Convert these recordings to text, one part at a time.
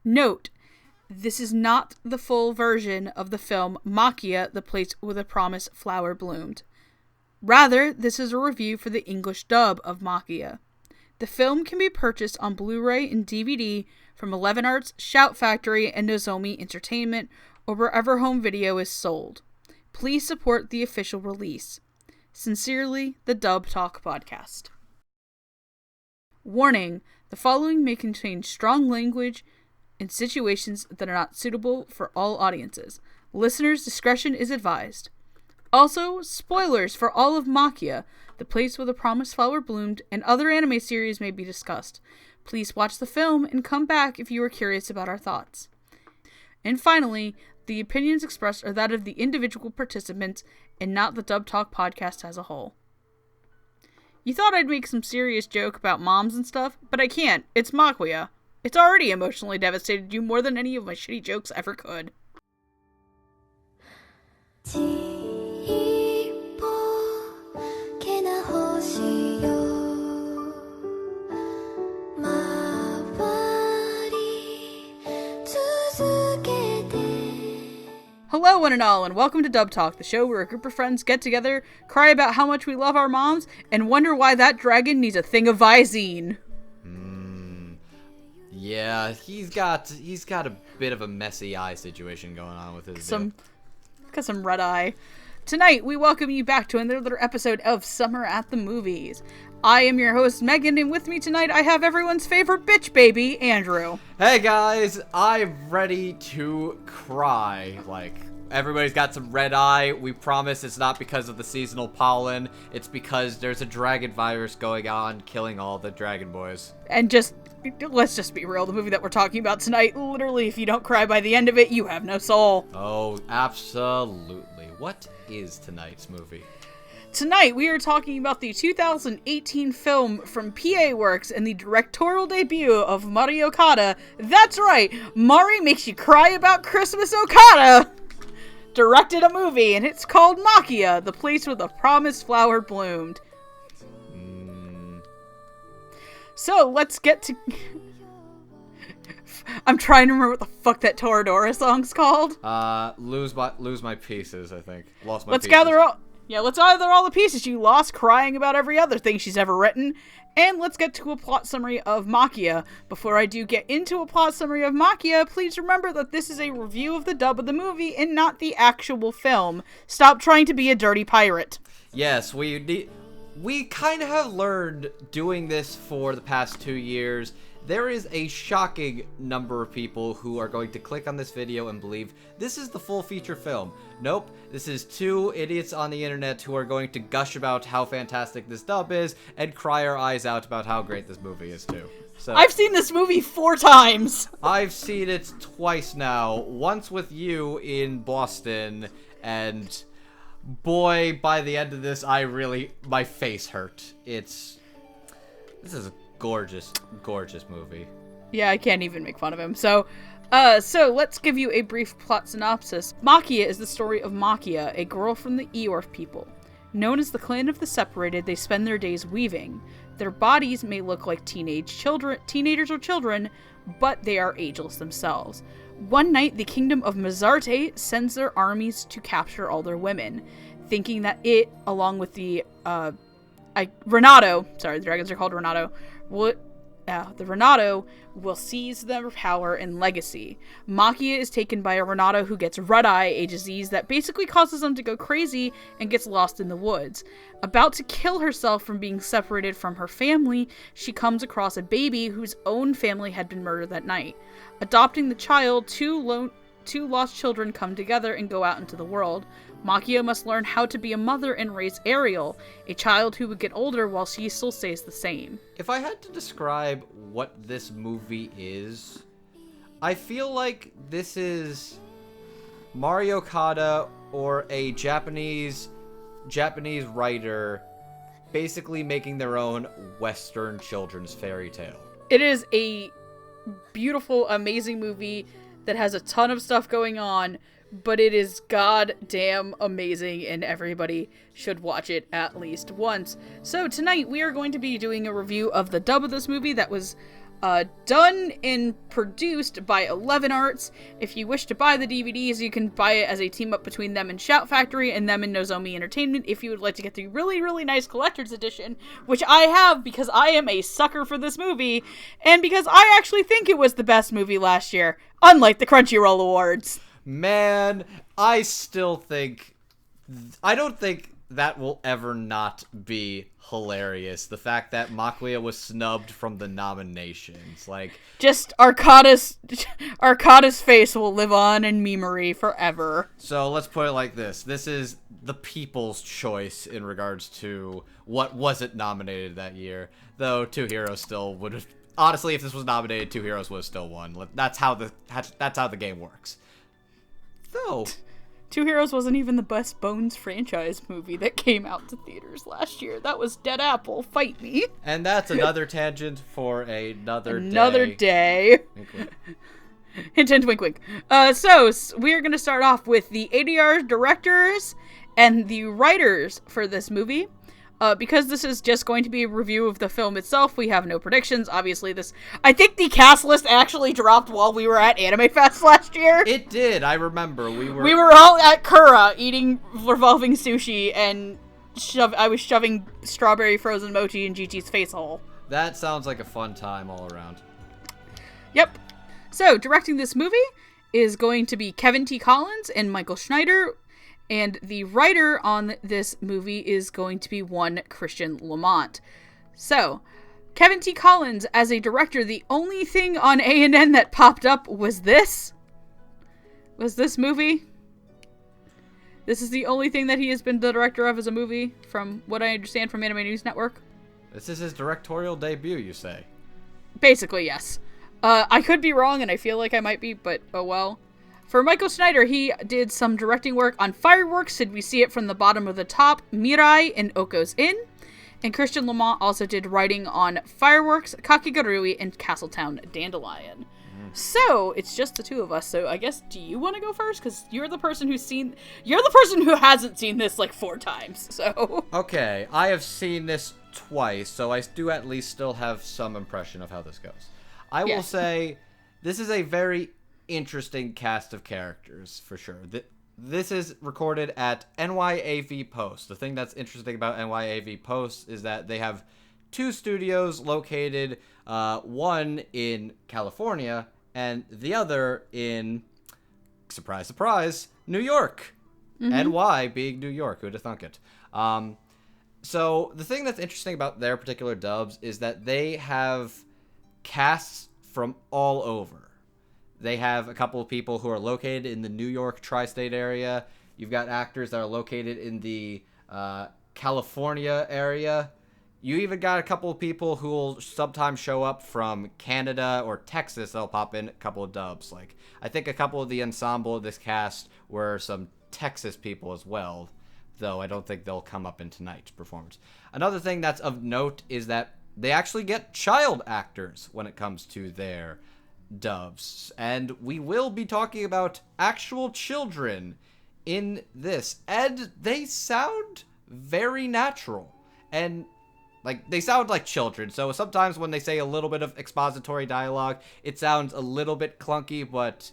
Note, this is not the full version of the film Maquia, the place where the promised flower bloomed. Rather, this is a review for the English dub of Maquia. The film can be purchased on Blu-ray and DVD from 11 Arts, Shout Factory, and Nozomi Entertainment, or wherever home video is sold. Please support the official release. Sincerely, the Dub Talk Podcast. Warning, the following may contain strong language in situations that are not suitable for all audiences. Listeners' discretion is advised. Also, spoilers for all of Maquia, the place where the promised flower bloomed, and other anime series may be discussed. Please watch the film and come back if you are curious about our thoughts. And finally, the opinions expressed are that of the individual participants and not the Dub Talk podcast as a whole. You thought I'd make some serious joke about moms and stuff, but I can't. It's Maquia. It's already emotionally devastated you more than any of my shitty jokes ever could. Hello one and all, and welcome to Dub Talk, the show where a group of friends get together, cry about how much we love our moms, and wonder why that dragon needs a thing of Visine. Yeah, he's got a bit of a messy eye situation going on with his Got some red eye. Tonight, we welcome you back to another episode of Summer at the Movies. I am your host, Megan, and with me tonight, I have everyone's favorite bitch baby, Andrew. Hey guys, I'm ready to cry. Like, everybody's got some red eye. We promise it's not because of the seasonal pollen. It's because there's a dragon virus going on, killing all the dragon boys. And let's just be real, the movie that we're talking about tonight, literally, if you don't cry by the end of it, you have no soul. Oh, absolutely. What is tonight's movie? Tonight, we are talking about the 2018 film from PA Works and the directorial debut of Mari Okada. That's right, Mari Makes You Cry About Christmas Okada directed a movie, and it's called Maquia, the place where the promised flower bloomed. So, let's get to... I'm trying to remember what the fuck that Toradora song's called. Lose my pieces, I think. Lost my Let's pieces. Let's gather all the pieces you lost crying about every other thing she's ever written. And let's get to a plot summary of Maquia. Before I do get into a plot summary of Maquia, please remember that this is a review of the dub of the movie and not the actual film. Stop trying to be a dirty pirate. Yes, we kind of have learned doing this for the past 2 years. There is a shocking number of people who are going to click on this video and believe this is the full feature film. Nope, this is two idiots on the internet who are going to gush about how fantastic this dub is and cry our eyes out about how great this movie is too. So, I've seen this movie 4 times! I've seen it twice now, once with you in Boston, and boy, by the end of this, my face hurt. This is a gorgeous movie. Yeah, I can't even make fun of him. So let's give you a brief plot synopsis. Maquia is the story of Maquia, a girl from the Eorf people. Known as the Clan of the Separated, they spend their days weaving. Their bodies may look like teenagers or children, but they are ageless themselves. One night, the kingdom of Mazarte sends their armies to capture all their women, thinking that it, along with the Renato, sorry, the dragons are called Renato, the Renato will seize their power and legacy. Maquia is taken by a Renato who gets red eye, a disease that basically causes them to go crazy and gets lost in the woods. About to kill herself from being separated from her family, she comes across a baby whose own family had been murdered that night. Adopting the child, two lost children come together and go out into the world. Maquia must learn how to be a mother and raise Ariel, a child who would get older while she still stays the same. If I had to describe what this movie is, I feel like this is Mari Okada or a Japanese writer basically making their own Western children's fairy tale. It is a beautiful, amazing movie that has a ton of stuff going on, but it is goddamn amazing, and everybody should watch it at least once. So tonight we are going to be doing a review of the dub of this movie that was Done and produced by 11 Arts. If you wish to buy the DVDs, you can buy it as a team up between them and Shout Factory and them and Nozomi Entertainment if you would like to get the really, really nice collector's edition, which I have because I am a sucker for this movie, and because I actually think it was the best movie last year, unlike the Crunchyroll Awards. Man, I still think... I don't think that will ever not be hilarious. The fact that Maquia was snubbed from the nominations. Like, just Arkada's face will live on in memory forever. So let's put it like this. This is the people's choice in regards to what wasn't nominated that year. Though Two Heroes still would have... Honestly, if this was nominated, Two Heroes would have still won. That's how the game works. Though... Two Heroes wasn't even the best Bones franchise movie that came out to theaters last year. That was Dead Apple. Fight me. And that's another tangent for another day. Wink, wink. Hint, hint, wink, wink. So we're going to start off with the ADR directors and the writers for this movie. Because this is just going to be a review of the film itself, we have no predictions. Obviously, I think the cast list actually dropped while we were at Anime Fest last year. It did. I remember. We were all at Kura eating revolving sushi, and I was shoving strawberry frozen mochi in GT's face hole. That sounds like a fun time all around. Yep. So, directing this movie is going to be Kevin T. Collins and Michael Schneider. And the writer on this movie is going to be one Christian Lamont. So, Kevin T. Collins, as a director, the only thing on A&N that popped up was this. Was this movie. This is the only thing that he has been the director of as a movie, from what I understand from Anime News Network. This is his directorial debut, you say? Basically, yes. I could be wrong, and I feel like I might be, but oh well. For Michael Schneider, he did some directing work on Fireworks, Did We See It From the Bottom of the Top, Mirai, and Oko's Inn. And Christian Lamont also did writing on Fireworks, Kakigurui, and Castletown Dandelion. So, it's just the two of us. So, I guess, do you want to go first? Because you're the person who hasn't seen this like 4 times, so. Okay, I have seen this twice, so I do at least still have some impression of how this goes. I will say, this is a very interesting cast of characters, for sure. This is recorded at NYAV Post. The thing that's interesting about NYAV Post is that they have 2 studios located, one in California and the other in, surprise, surprise, New York. Mm-hmm. NY being New York. Who'd have thunk it? So the thing that's interesting about their particular dubs is that they have casts from all over. They have a couple of people who are located in the New York tri-state area. You've got actors that are located in the California area. You even got a couple of people who will sometimes show up from Canada or Texas. They'll pop in a couple of dubs. Like, I think a couple of the ensemble of this cast were some Texas people as well, though I don't think they'll come up in tonight's performance. Another thing that's of note is that they actually get child actors when it comes to their dubs, and we will be talking about actual children in this, and they sound very natural, and like they sound like children. So sometimes when they say a little bit of expository dialogue, it sounds a little bit clunky, but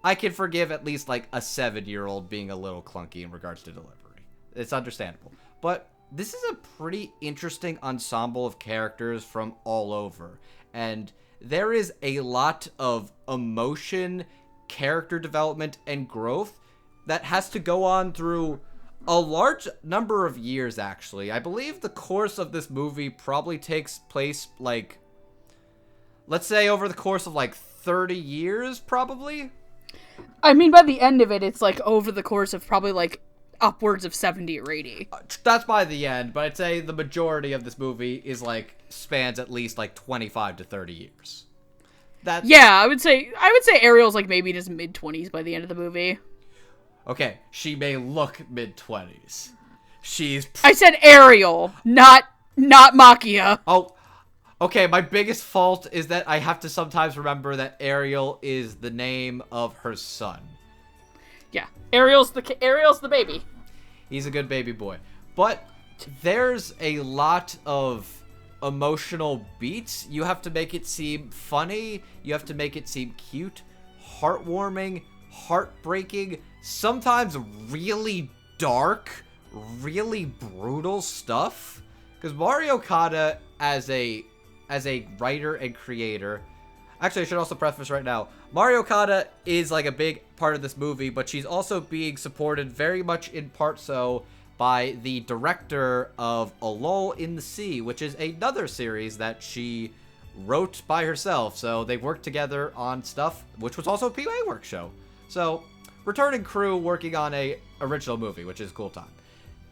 I can forgive at least like a 7-year-old being a little clunky in regards to delivery. It's understandable. But this is a pretty interesting ensemble of characters from all over, and there is a lot of emotion, character development, and growth that has to go on through a large number of years, actually. I believe the course of this movie probably takes place, like, let's say over the course of, like, 30 years, probably? I mean, by the end of it, it's, like, over the course of probably, like, upwards of 70 or 80. That's by the end, but I'd say the majority of this movie is, like, spans at least, like, 25 to 30 years. Yeah, I would say Ariel's, like, maybe in his mid-20s by the end of the movie. Okay, she may look mid-20s. I said Ariel, not Maquia. Oh, okay, my biggest fault is that I have to sometimes remember that Ariel is the name of her son. Yeah, Ariel's the baby. He's a good baby boy. But there's a lot of emotional beats. You have to make it seem funny. You have to make it seem cute, heartwarming, heartbreaking, sometimes really dark, really brutal stuff. Because Mario Okada, as a writer and creator, actually I should also preface right now, Mario Okada is like a big part of this movie, but she's also being supported very much in part so by the director of A Lull in the Sea, which is another series that she wrote by herself. So they worked together on stuff, which was also a PA work show. So returning crew working on a original movie, which is a cool time.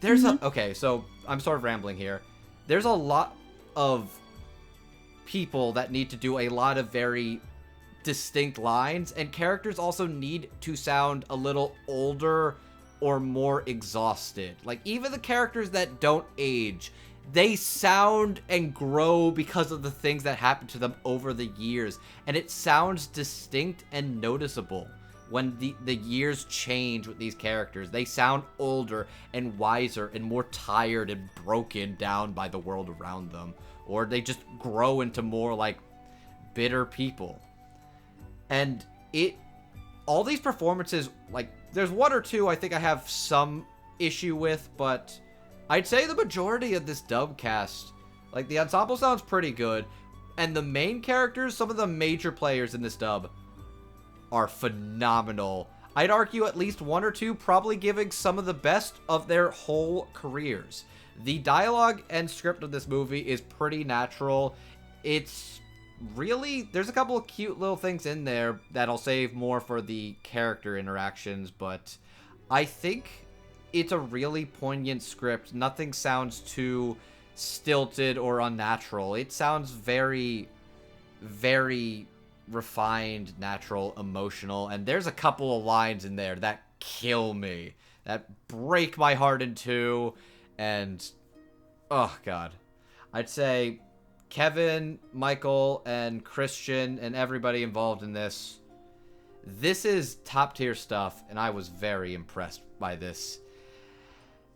There's okay, so I'm sort of rambling here. There's a lot of people that need to do a lot of very distinct lines, and characters also need to sound a little older or more exhausted. Like, even the characters that don't age, they sound and grow because of the things that happen to them over the years, and it sounds distinct and noticeable when the years change with these characters. They sound older and wiser and more tired and broken down by the world around them, or they just grow into more like bitter people. And all these performances, like, there's one or two I think I have some issue with, but I'd say the majority of this dub cast, like, the ensemble sounds pretty good, and the main characters, some of the major players in this dub, are phenomenal. I'd argue at least one or two probably giving some of the best of their whole careers. The dialogue and script of this movie is pretty natural. It's really, there's a couple of cute little things in there that I'll save more for the character interactions, but I think it's a really poignant script. Nothing sounds too stilted or unnatural. It sounds very, very refined, natural, emotional, and there's a couple of lines in there that kill me, that break my heart in two, and oh god. I'd say Kevin, Michael, and Christian, and everybody involved in this is top tier stuff, and I was very impressed by this.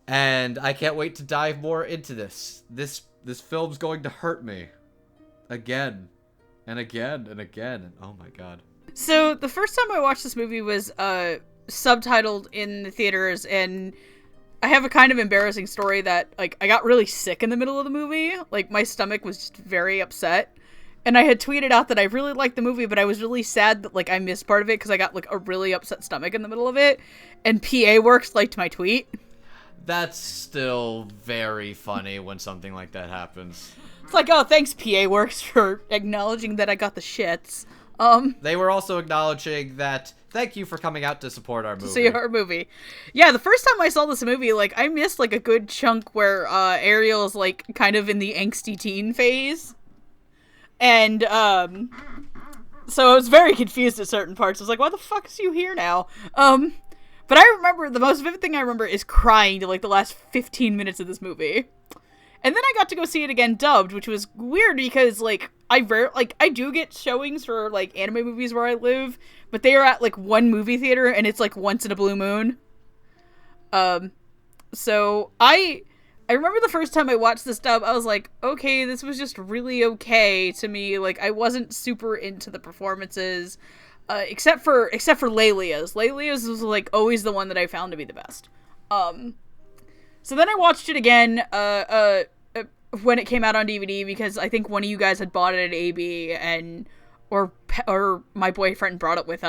And I can't wait to dive more into this. This film's going to hurt me. Again. And again, and again, and oh my god. So, the first time I watched this movie was subtitled in the theaters, and I have a kind of embarrassing story that, like, I got really sick in the middle of the movie. Like, my stomach was just very upset. And I had tweeted out that I really liked the movie, but I was really sad that, like, I missed part of it because I got, like, a really upset stomach in the middle of it. And PA Works liked my tweet. That's still very funny when something like that happens. It's like, oh, thanks, PA Works, for acknowledging that I got the shits. They were also acknowledging that, thank you for coming out to support our movie. See our movie. Yeah, the first time I saw this movie, like, I missed, like, a good chunk where Ariel is, like, kind of in the angsty teen phase. And, so I was very confused at certain parts. I was like, why the fuck is you here now? But I remember, the most vivid thing I remember is crying to, like, the last 15 minutes of this movie. And then I got to go see it again dubbed, which was weird because, like, I do get showings for, like, anime movies where I live, but they are at, like, one movie theater, and it's, like, once in a blue moon. So I remember the first time I watched this dub, I was like, okay, this was just really okay to me. Like, I wasn't super into the performances, except for Lelia's. Lelia's was, like, always the one that I found to be the best. So then I watched it again, when it came out on DVD, because I think one of you guys had bought it at AB, or my boyfriend brought it with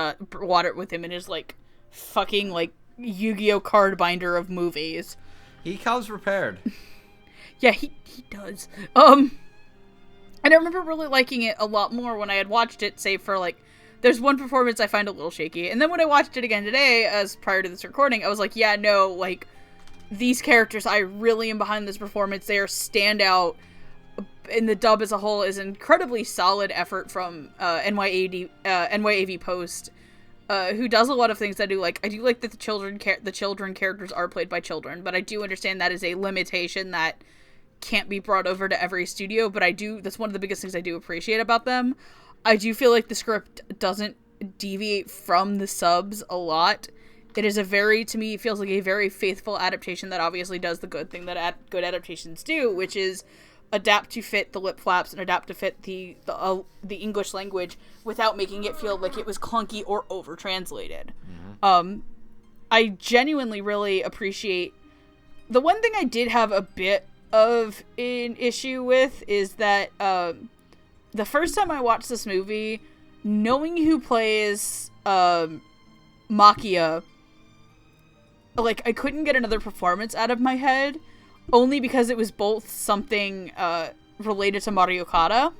him in his, like, fucking, like, Yu-Gi-Oh card binder of movies. He comes prepared. Yeah, he does. And I remember really liking it a lot more when I had watched it, save for, like, there's one performance I find a little shaky, and then when I watched it again today, as prior to this recording, I was like, yeah, no, like, these characters, I really am behind this performance. They are standout, and the dub as a whole is an incredibly solid effort from NYAV Post, who does a lot of things that I do like. I do like that the children characters are played by children, but I do understand that is a limitation that can't be brought over to every studio, but that's one of the biggest things I do appreciate about them. I do feel like the script doesn't deviate from the subs a lot. It is to me, it feels like a very faithful adaptation that obviously does the good thing that good adaptations do, which is adapt to fit the lip flaps and adapt to fit the English language without making it feel like it was clunky or over translated. I genuinely really appreciate. The one thing I did have a bit of an issue with is that the first time I watched this movie, knowing who plays Maquia, like, I couldn't get another performance out of my head, only because it was both something related to Mario Okada.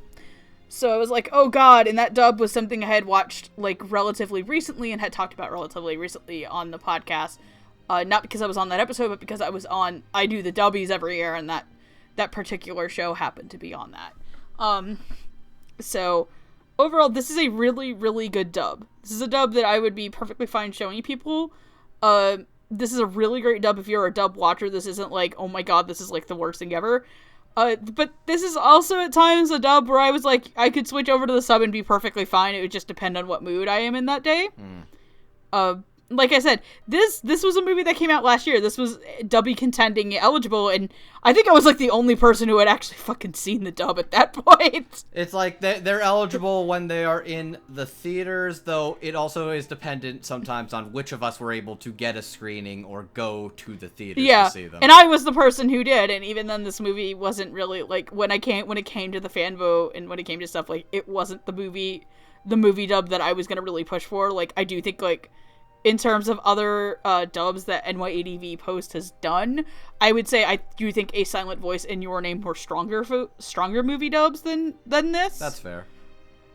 So I was like, oh god, and that dub was something I had watched, like, relatively recently and had talked about relatively recently on the podcast. Not because I was on that episode, but because I do the dubbies every year, and that particular show happened to be on that. So, overall, this is a really, really good dub. This is a dub that I would be perfectly fine showing people. This is a really great dub if you're a dub watcher. This isn't like, oh my god, this is like the worst thing ever. But this is also at times a dub where I was like, I could switch over to the sub and be perfectly fine. It would just depend on what mood I am in that day. Like I said, this was a movie that came out last year. This was dubby contending eligible, and I think I was like the only person who had actually fucking seen the dub at that point. It's like they're eligible when they are in the theaters, though it also is dependent sometimes on which of us were able to get a screening or go to the theaters to see them. And I was the person who did, and even then this movie wasn't really, like, when it came to the fan vote and when it came to stuff, like, it wasn't the movie dub that I was gonna really push for. Like, I do think, like, in terms of other dubs that NYADV Post has done, I would say I do think A Silent Voice and Your Name were stronger movie dubs than this. That's fair.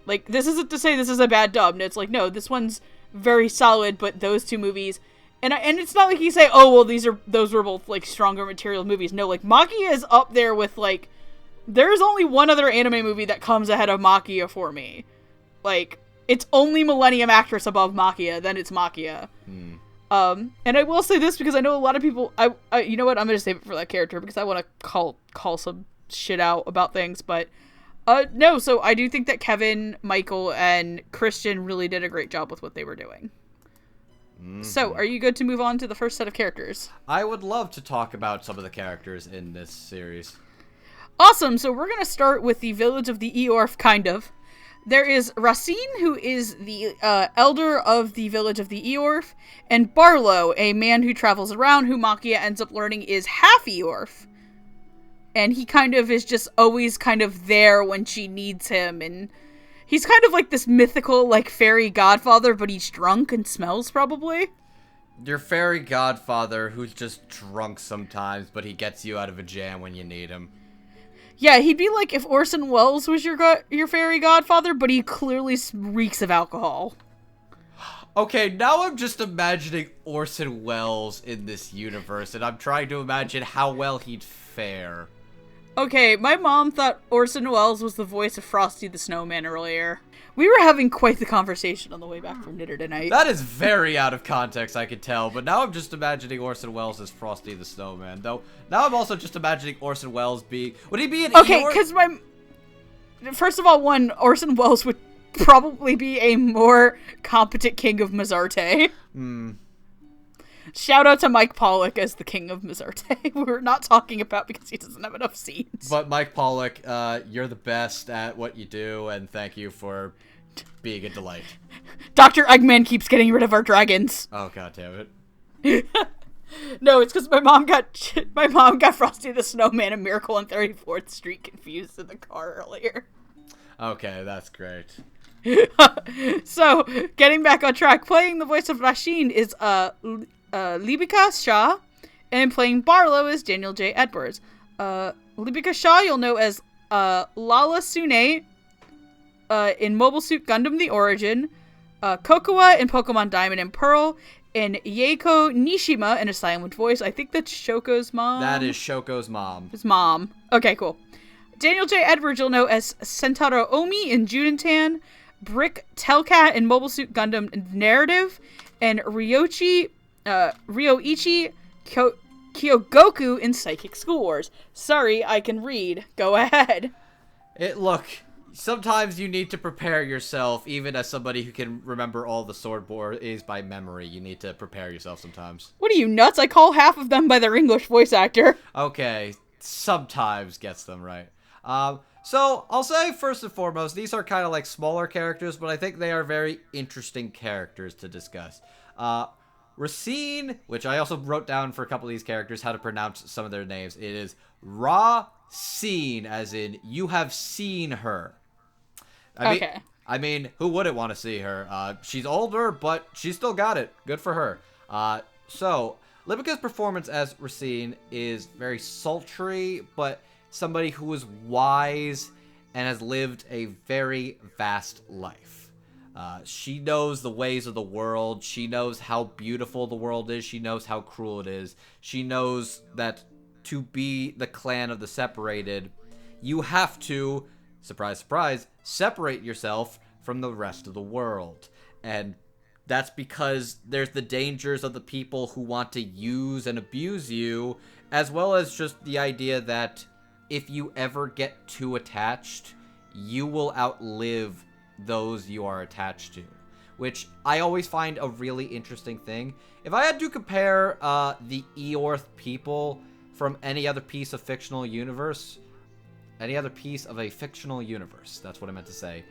Like, this isn't to say this is a bad dub. No, it's like, no, this one's very solid, but those two movies, and it's not like you say, oh, well, those were both, like, stronger material movies. No, like, Maquia is up there with, like, there's only one other anime movie that comes ahead of Maquia for me. Like, it's only Millennium Actress above Maquia, then it's Maquia. And I will say this because I know a lot of people, you know what, I'm going to save it for that character because I want to call some shit out about things, but, no, so I do think that Kevin, Michael, and Christian really did a great job with what they were doing. So, are you good to move on to the first set of characters? I would love to talk about some of the characters in this series. Awesome, so we're going to start with the village of the Eorf, kind of. There is Racine, who is the elder of the village of the Eorf, and Barlow, a man who travels around, who Maquia ends up learning is half Eorf. And he kind of is just always kind of there when she needs him, and he's kind of like this mythical, like, fairy godfather, but he's drunk and smells, probably. Your fairy godfather who's just drunk sometimes, but he gets you out of a jam when you need him. Yeah, he'd be like if Orson Welles was your fairy godfather, but he clearly reeks of alcohol. Okay, now I'm just imagining Orson Welles in this universe, and I'm trying to imagine how well he'd fare. Okay, my mom thought Orson Welles was the voice of Frosty the Snowman earlier. We were having quite the conversation on the way back from Knitter tonight. That is very out of context, I could tell, but now I'm just imagining Orson Welles as Frosty the Snowman, though. Now I'm also just imagining Orson Welles being... Would he be an Okay, because first of all, Orson Welles would probably be a more competent king of Mazarte. Shout out to Mike Pollock as the king of Mazarte. We're not talking about because he doesn't have enough scenes. But Mike Pollock, you're the best at what you do, and thank you for being a delight. Dr. Eggman keeps getting rid of our dragons. Oh, god damn it. No, it's because my mom got Frosty the Snowman and Miracle on 34th Street confused in the car earlier. Okay, that's great. So, getting back on track, playing the voice of Rasheen is Libika Shah, and playing Barlow is Daniel J. Edwards. Libika Shah you'll know as Lala Sune in Mobile Suit Gundam The Origin, Kokoa in Pokemon Diamond and Pearl, and Yeiko Nishima in a silent voice. I think that's Shoko's mom. That is Shoko's mom. His mom. Okay, cool. Daniel J. Edwards you'll know as Sentaro Omi in Judentan, Brick Telcat in Mobile Suit Gundam Narrative, and Ryoichi Kyogoku in Psychic School Wars. Sorry, I can read. Go ahead. Look, sometimes you need to prepare yourself, even as somebody who can remember all the sword is by memory. You need to prepare yourself sometimes. What are you, nuts? I call half of them by their English voice actor. Okay, sometimes gets them right. So I'll say first and foremost, these are kind of like smaller characters, but I think they are very interesting characters to discuss. Racine, which I also wrote down for a couple of these characters how to pronounce some of their names. It is Ra-Seen, as in you have seen her. I mean, who wouldn't want to see her? She's older, but she still got it. Good for her. So Lipica's performance as Racine is very sultry, but somebody who is wise and has lived a very vast life. She knows the ways of the world. She knows how beautiful the world is. She knows how cruel it is. She knows that to be the clan of the separated, you have to, surprise, surprise, separate yourself from the rest of the world. And that's because there's the dangers of the people who want to use and abuse you, as well as just the idea that if you ever get too attached, you will outlive those you are attached to, which I always find a really interesting thing. If I had to compare the Eorth people from any other piece of a fictional universe, that's what I meant to say,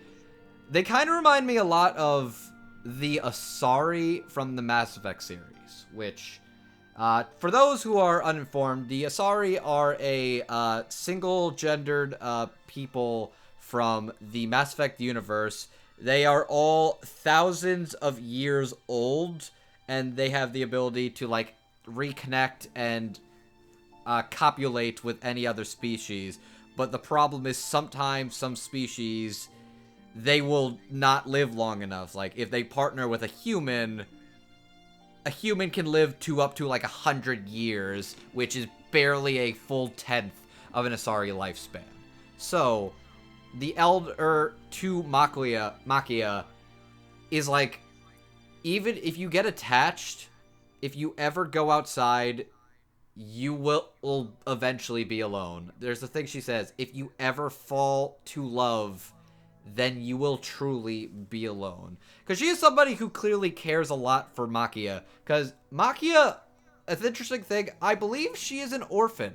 they kind of remind me a lot of the Asari from the Mass Effect series, which, for those who are uninformed, the Asari are a single-gendered people from the Mass Effect universe. They are all thousands of years old, and they have the ability to, like, reconnect and copulate with any other species. But the problem is sometimes some species, they will not live long enough. Like, if they partner with a human can live up to like 100 years, which is barely a full 10th of an Asari lifespan. So the elder to Maquia is like, even if you get attached, if you ever go outside, you will eventually be alone. There's the thing she says, if you ever fall to love, then you will truly be alone. Because she is somebody who clearly cares a lot for Maquia. Because Maquia, an interesting thing, I believe she is an orphan.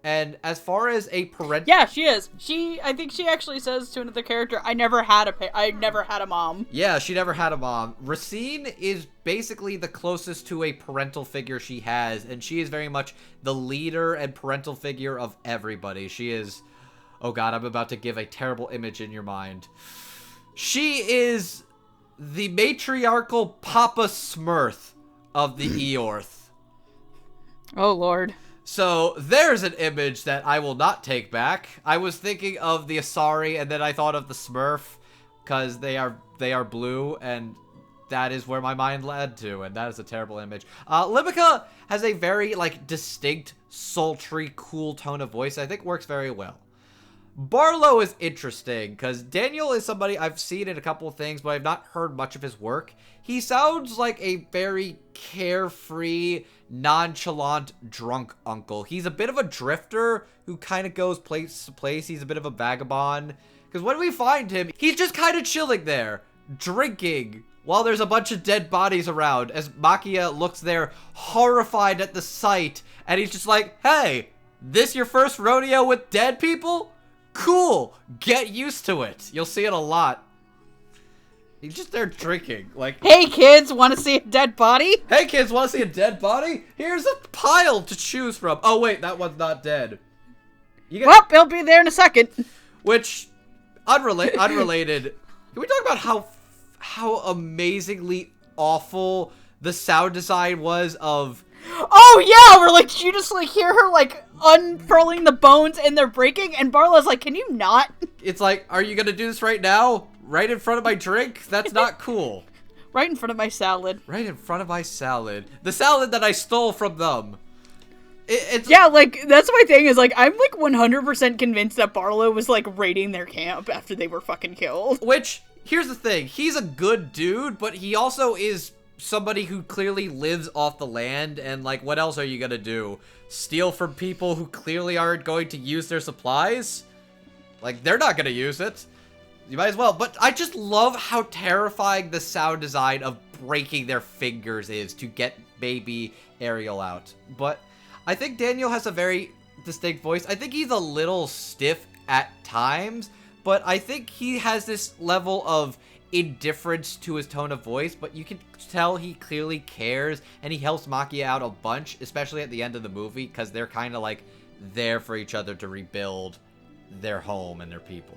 And as far as a parental... Yeah, she is. I think she actually says to another character, I never had a mom. Yeah, she never had a mom. Racine is basically the closest to a parental figure she has, and she is very much the leader and parental figure of everybody. She is... Oh god, I'm about to give a terrible image in your mind. She is the matriarchal Papa Smurf of the Eorth. Oh lord. So, there's an image that I will not take back. I was thinking of the Asari, and then I thought of the Smurf, because they are blue, and that is where my mind led to, and that is a terrible image. Lipica has a very, like, distinct, sultry, cool tone of voice I think works very well. Barlow is interesting, because Daniel is somebody I've seen in a couple of things, but I've not heard much of his work. He sounds like a very carefree, nonchalant, drunk uncle. He's a bit of a drifter who kind of goes place to place. He's a bit of a vagabond. Because when we find him, he's just kind of chilling there, drinking, while there's a bunch of dead bodies around, as Maquia looks there, horrified at the sight, and he's just like, hey, this your first rodeo with dead people? Cool, get used to it. You'll see it a lot. He's just there drinking, like... Hey kids, want to see a dead body? Hey kids, want to see a dead body? Here's a pile to choose from. Oh wait, that one's not dead. Well, he'll be there in a second. Which, unrelated. Can we talk about how amazingly awful the sound design was of... Oh yeah, we're like, you just like hear her like unfurling the bones and they're breaking, and Barlow's like, can you not? It's like, are you gonna do this right now? Right in front of my drink? That's not cool. Right in front of my salad. Right in front of my salad. The salad that I stole from them. Yeah, like, that's my thing, is like, I'm like 100% convinced that Barlow was like raiding their camp after they were fucking killed. Which, here's the thing, he's a good dude, but he also is somebody who clearly lives off the land, and like, what else are you gonna do? Steal from people who clearly aren't going to use their supplies? Like, they're not gonna use it. You might as well. But I just love how terrifying the sound design of breaking their fingers is to get baby Ariel out. But I think Daniel has a very distinct voice. I think he's a little stiff at times, but I think he has this level of indifference to his tone of voice, but you can tell he clearly cares, and he helps Maquia out a bunch, especially at the end of the movie, because they're kind of like there for each other to rebuild their home and their people.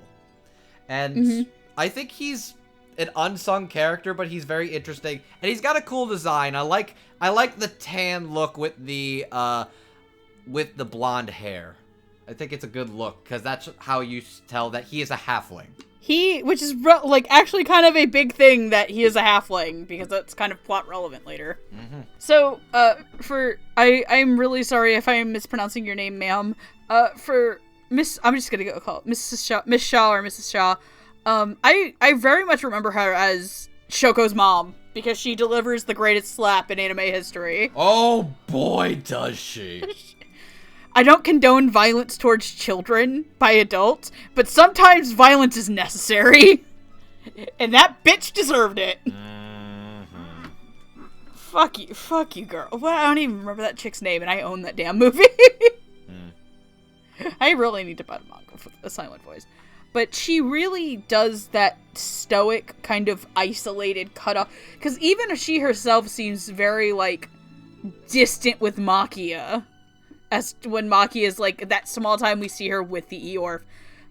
And I think he's an unsung character, but he's very interesting, and he's got a cool design. I like the tan look with the blonde hair. I think it's a good look, because that's how you tell that he is a halfling. Which is like actually kind of a big thing that he is a halfling, because that's kind of plot relevant later. So, I'm really sorry if I am mispronouncing your name, ma'am. I'm just gonna call it Miss Shaw or Mrs. Shaw. I very much remember her as Shoko's mom, because she delivers the greatest slap in anime history. Oh boy, does she. I don't condone violence towards children by adults, but sometimes violence is necessary. And that bitch deserved it. Fuck you, girl. Well, I don't even remember that chick's name, and I own that damn movie. I really need to buy a manga for the silent voice. But she really does that stoic, kind of isolated cut-off. Because even she herself seems very, like, distant with Maquia. As when Maquia is, like, that small time we see her with the Eorf.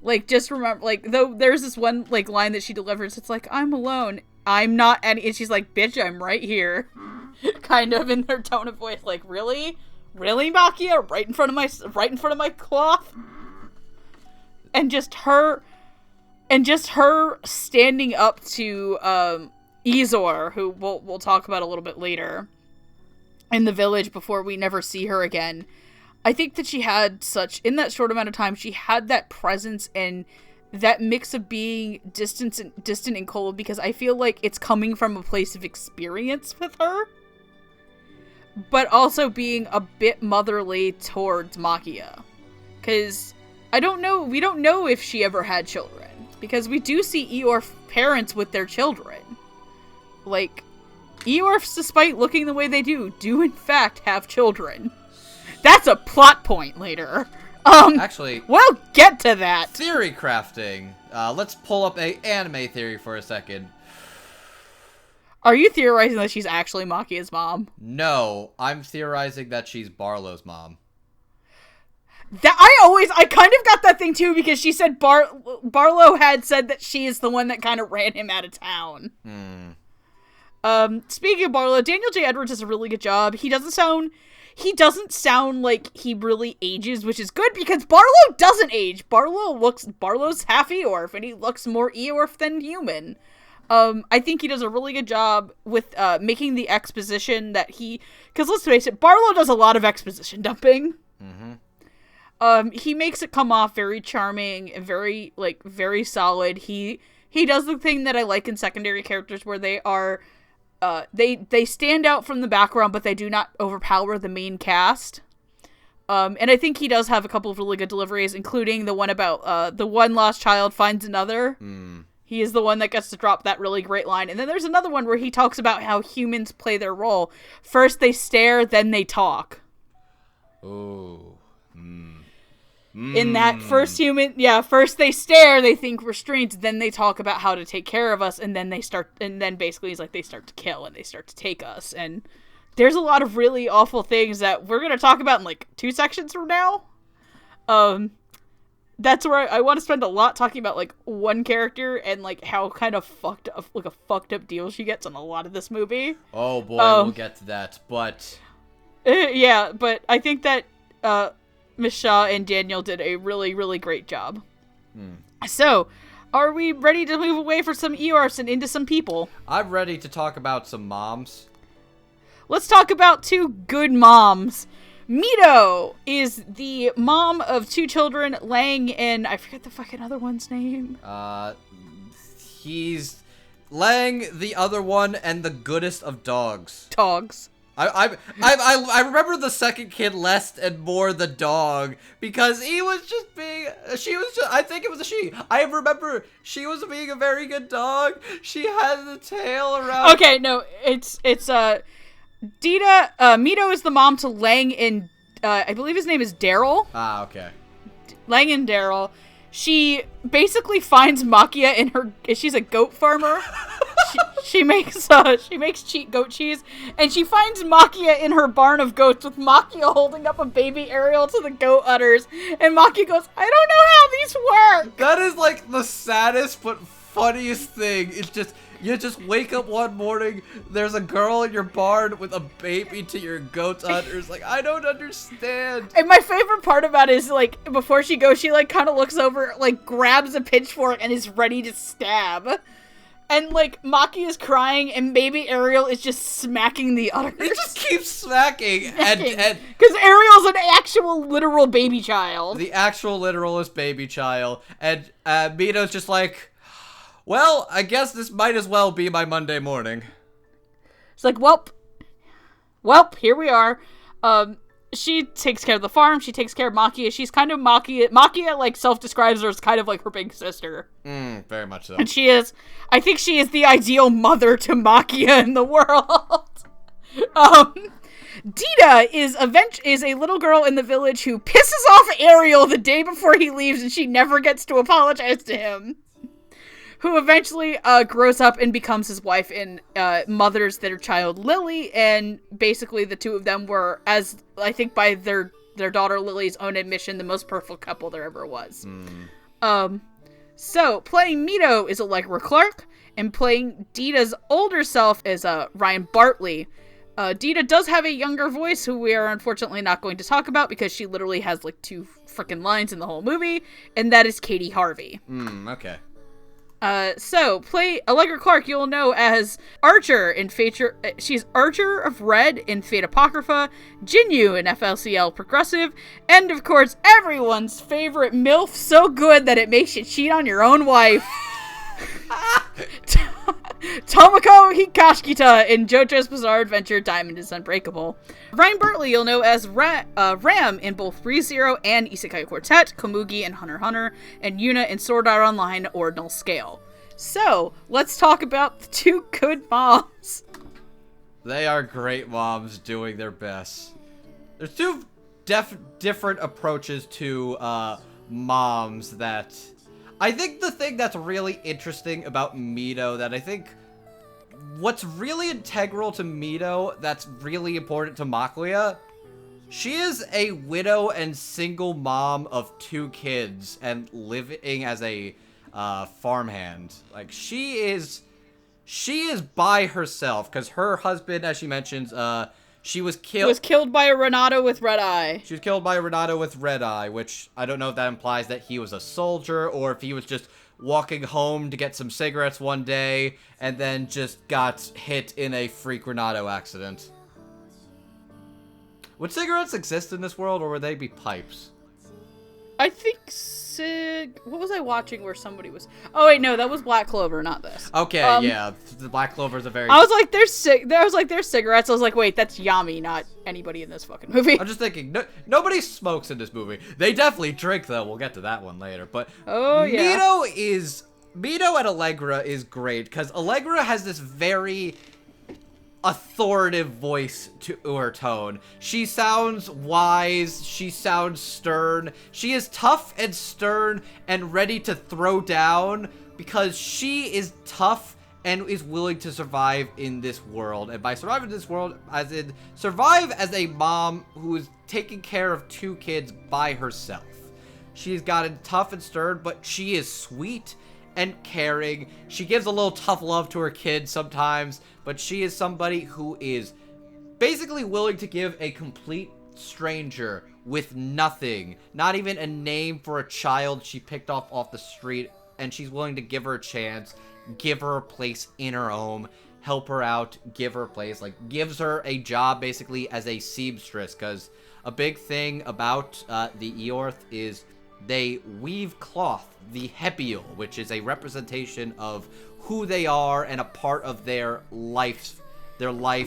Like, just remember, like, though there's this one, like, line that she delivers. It's like, I'm alone. I'm not any... And she's like, bitch, I'm right here. Kind of in her tone of voice. Like, really? Really, Maquia? Right in front of my cloth? And just her standing up to Izor, who we'll talk about a little bit later, in the village before we never see her again. I think that she had in that short amount of time, she had that presence and that mix of being distant and cold, because I feel like it's coming from a place of experience with her, but also being a bit motherly towards Maquia. Because we don't know if she ever had children, because we do see Eorf parents with their children. Like, Eorfs, despite looking the way they do in fact have children. That's a plot point later. Actually, we'll get to that. Theory crafting. Let's pull up a anime theory for a second. Are you theorizing that she's actually Maquia's mom? No, I'm theorizing that she's Barlow's mom. I kind of got that thing too, because she said Barlow had said that she is the one that kind of ran him out of town. Speaking of Barlow, Daniel J. Edwards does a really good job. He doesn't sound like he really ages, which is good, because Barlow doesn't age. Barlow's half Eorf, and he looks more Eorf than human. I think he does a really good job with making the exposition that because let's face it, Barlow does a lot of exposition dumping. He makes it come off very charming and very solid. He does the thing that I like in secondary characters, where they are they stand out from the background, but they do not overpower the main cast. And I think he does have a couple of really good deliveries, including the one about the one lost child finds another. He is the one that gets to drop that really great line. And then there's another one where he talks about how humans play their role. First they stare, then they talk. Oh. In that first they stare, they think restraint, then they talk about how to take care of us, and then basically he's like, they start to kill and they start to take us. And there's a lot of really awful things that we're going to talk about in like 2 sections from now. That's where I want to spend a lot talking about like one character and like how kind of fucked up deal she gets in a lot of this movie. Oh boy, we'll get to that, but yeah, but I think that Miss Shaw and Daniel did a really, really great job. So, are we ready to move away from some Eorfs and into some people? I'm ready to talk about some moms. Let's talk about 2 good moms. Mito is the mom of 2 children, Lang and I forget the fucking other one's name. He's Lang, the other one, and the goodest of dogs. Dogs. I remember the second kid less and more the dog, because he was just being, I think it was a she. I remember she was being a very good dog. She had the tail around. Okay, no, it's Dita, Mito is the mom to Lang and, I believe his name is Daryl. Ah, okay. Lang and Daryl. she basically finds Maquia in her. She's a goat farmer. She makes goat cheese, and she finds Maquia in her barn of goats with Maquia holding up a baby Ariel to the goat udders, and Maquia goes, "I don't know how these work." That is like the saddest but funniest thing. It's just, you just wake up one morning, there's a girl in your barn with a baby to your goat's udders. Like, I don't understand. And my favorite part about it is, like, before she goes, she, like, kind of looks over, like, grabs a pitchfork and is ready to stab. And, like, Maki is crying, and baby Ariel is just smacking the udders. He just keeps smacking. And because Ariel's an actual literal baby child. The actual literalist baby child. And Mito's just like, well, I guess this might as well be my Monday morning. It's like, welp, here we are. She takes care of the farm. She takes care of Maquia. She's kind of Maquia, like, self-describes her as kind of like her big sister. Very much so. And I think she is the ideal mother to Maquia in the world. Dita is a little girl in the village who pisses off Ariel the day before he leaves, and she never gets to apologize to him. Who eventually grows up and becomes his wife and mothers their child Lily, and basically the two of them were, as I think by their daughter Lily's own admission, the most perfect couple there ever was. So playing Mito is Allegra Clark, and playing Dita's older self is Ryan Bartley. Dita does have a younger voice who we are unfortunately not going to talk about because she literally has like 2 freaking lines in the whole movie, and that is Katie Harvey. Okay. So, play Allegra Clark, you'll know as Archer in she's Archer of Red in Fate Apocrypha, Jinyu in FLCL Progressive, and of course, everyone's favorite MILF so good that it makes you cheat on your own wife. Tomoko Hikashikita in JoJo's Bizarre Adventure Diamond is Unbreakable. Ryan Bartley you'll know as Ram in both ReZero and Isekai Quartet, Komugi and Hunter x Hunter, and Yuna in Sword Art Online Ordinal Scale. So, let's talk about the 2 good moms. They are great moms doing their best. There's 2 different approaches to moms that... I think the thing that's really interesting about Mito, that I think what's really integral to Mito that's really important to Maquia, she is a widow and single mom of 2 kids and living as a farmhand. Like, she is by herself because her husband, as she mentions, she was killed by a Renato with red eye. She was killed by a Renato with red eye, which I don't know if that implies that he was a soldier or if he was just walking home to get some cigarettes one day and then just got hit in a freak Renato accident. Would cigarettes exist in this world, or would they be pipes? I think what was I watching where somebody was... Oh, wait, no, that was Black Clover, not this. Okay, yeah. The Black Clover is a very... I was like, there's cigarettes. I was like, wait, that's Yami, not anybody in this fucking movie. I'm just thinking, nobody smokes in this movie. They definitely drink, though. We'll get to that one later. But oh, yeah. Mito and Allegra is great, because Allegra has this very authoritative voice to her tone. She sounds wise, she sounds stern, she is tough and stern and ready to throw down because she is tough and is willing to survive in this world. And by survive in this world, as in survive as a mom who is taking care of 2 kids by herself. She's gotten tough and stern, but she is sweet and caring. She gives a little tough love to her kids sometimes, but she is somebody who is basically willing to give a complete stranger with nothing, not even a name for a child she picked off the street, and she's willing to give her a chance, give her a place in her home, help her out, give her a place, like gives her a job basically as a seamstress, because a big thing about the Eorth is they weave cloth, the Hepial, which is a representation of who they are and a part of their life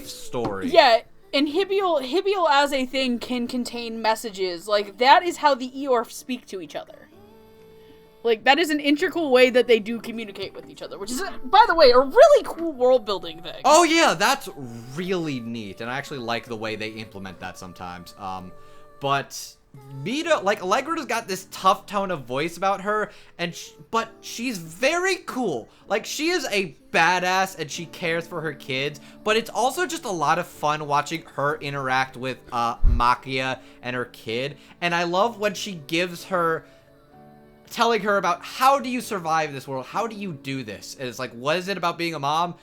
story. Yeah, and Hepial as a thing can contain messages. Like, that is how the Eorth speak to each other. Like, that is an integral way that they do communicate with each other, which is, by the way, a really cool world-building thing. Oh, yeah, that's really neat, and I actually like the way they implement that sometimes. But Mito, like, Allegra's got this tough tone of voice about her, and but she's very cool. Like, she is a badass, and she cares for her kids, but it's also just a lot of fun watching her interact with Maquia and her kid, and I love when she gives her, telling her about how do you survive this world, how do you do this, and it's like, what is it about being a mom?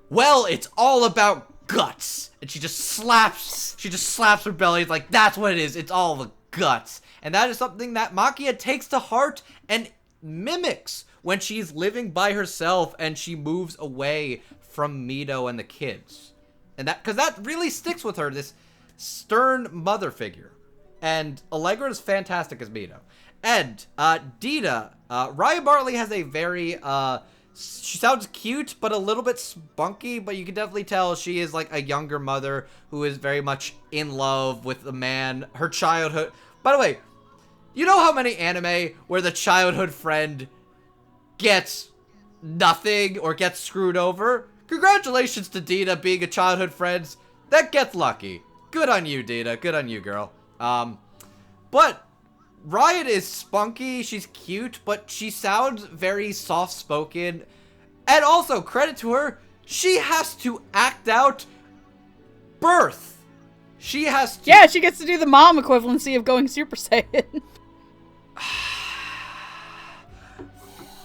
Well, it's all about guts, and she just slaps her belly. It's like, that's what it is, it's all the guts. And that is something that Maquia takes to heart and mimics when she's living by herself and she moves away from Mito and the kids. And that, because that really sticks with her, this stern mother figure. And Allegra is fantastic as Mito. And Dita, Ryan Bartley has a very she sounds cute but a little bit spunky, but you can definitely tell she is like a younger mother who is very much in love with the man, her childhood. By the way, you know how many anime where the childhood friend gets nothing or gets screwed over? Congratulations to Dita being a childhood friend that gets lucky. Good on you, Dita. Good on you, girl. But Riot is spunky, she's cute, but she sounds very soft-spoken. And also, credit to her, she has to act out birth. She has to... Yeah, she gets to do the mom equivalency of going Super Saiyan.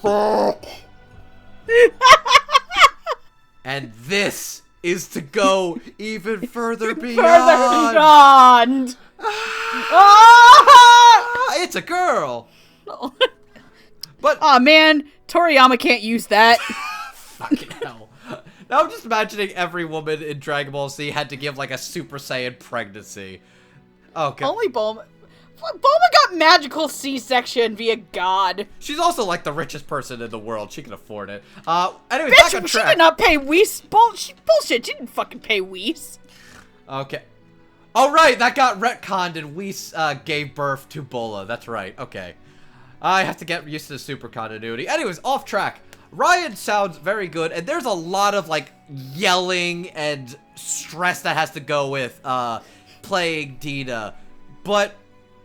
Fuck. And this is to go even further beyond. It's a girl. But aw, man, Toriyama can't use that. Fucking hell. Now I'm just imagining every woman in Dragon Ball Z had to give like a Super Saiyan pregnancy. Okay. Only Bulma. Bulma got magical C-section via God. She's also like the richest person in the world. She can afford it. Anyway, Bitch, back on track. She did not pay Whis. Bullshit. She didn't fucking pay Whis. Okay. Oh, right, that got retconned and Whis gave birth to Bola. That's right, okay. I have to get used to the super continuity. Anyways, off track. Ryan sounds very good, and there's a lot of, like, yelling and stress that has to go with playing Dita. But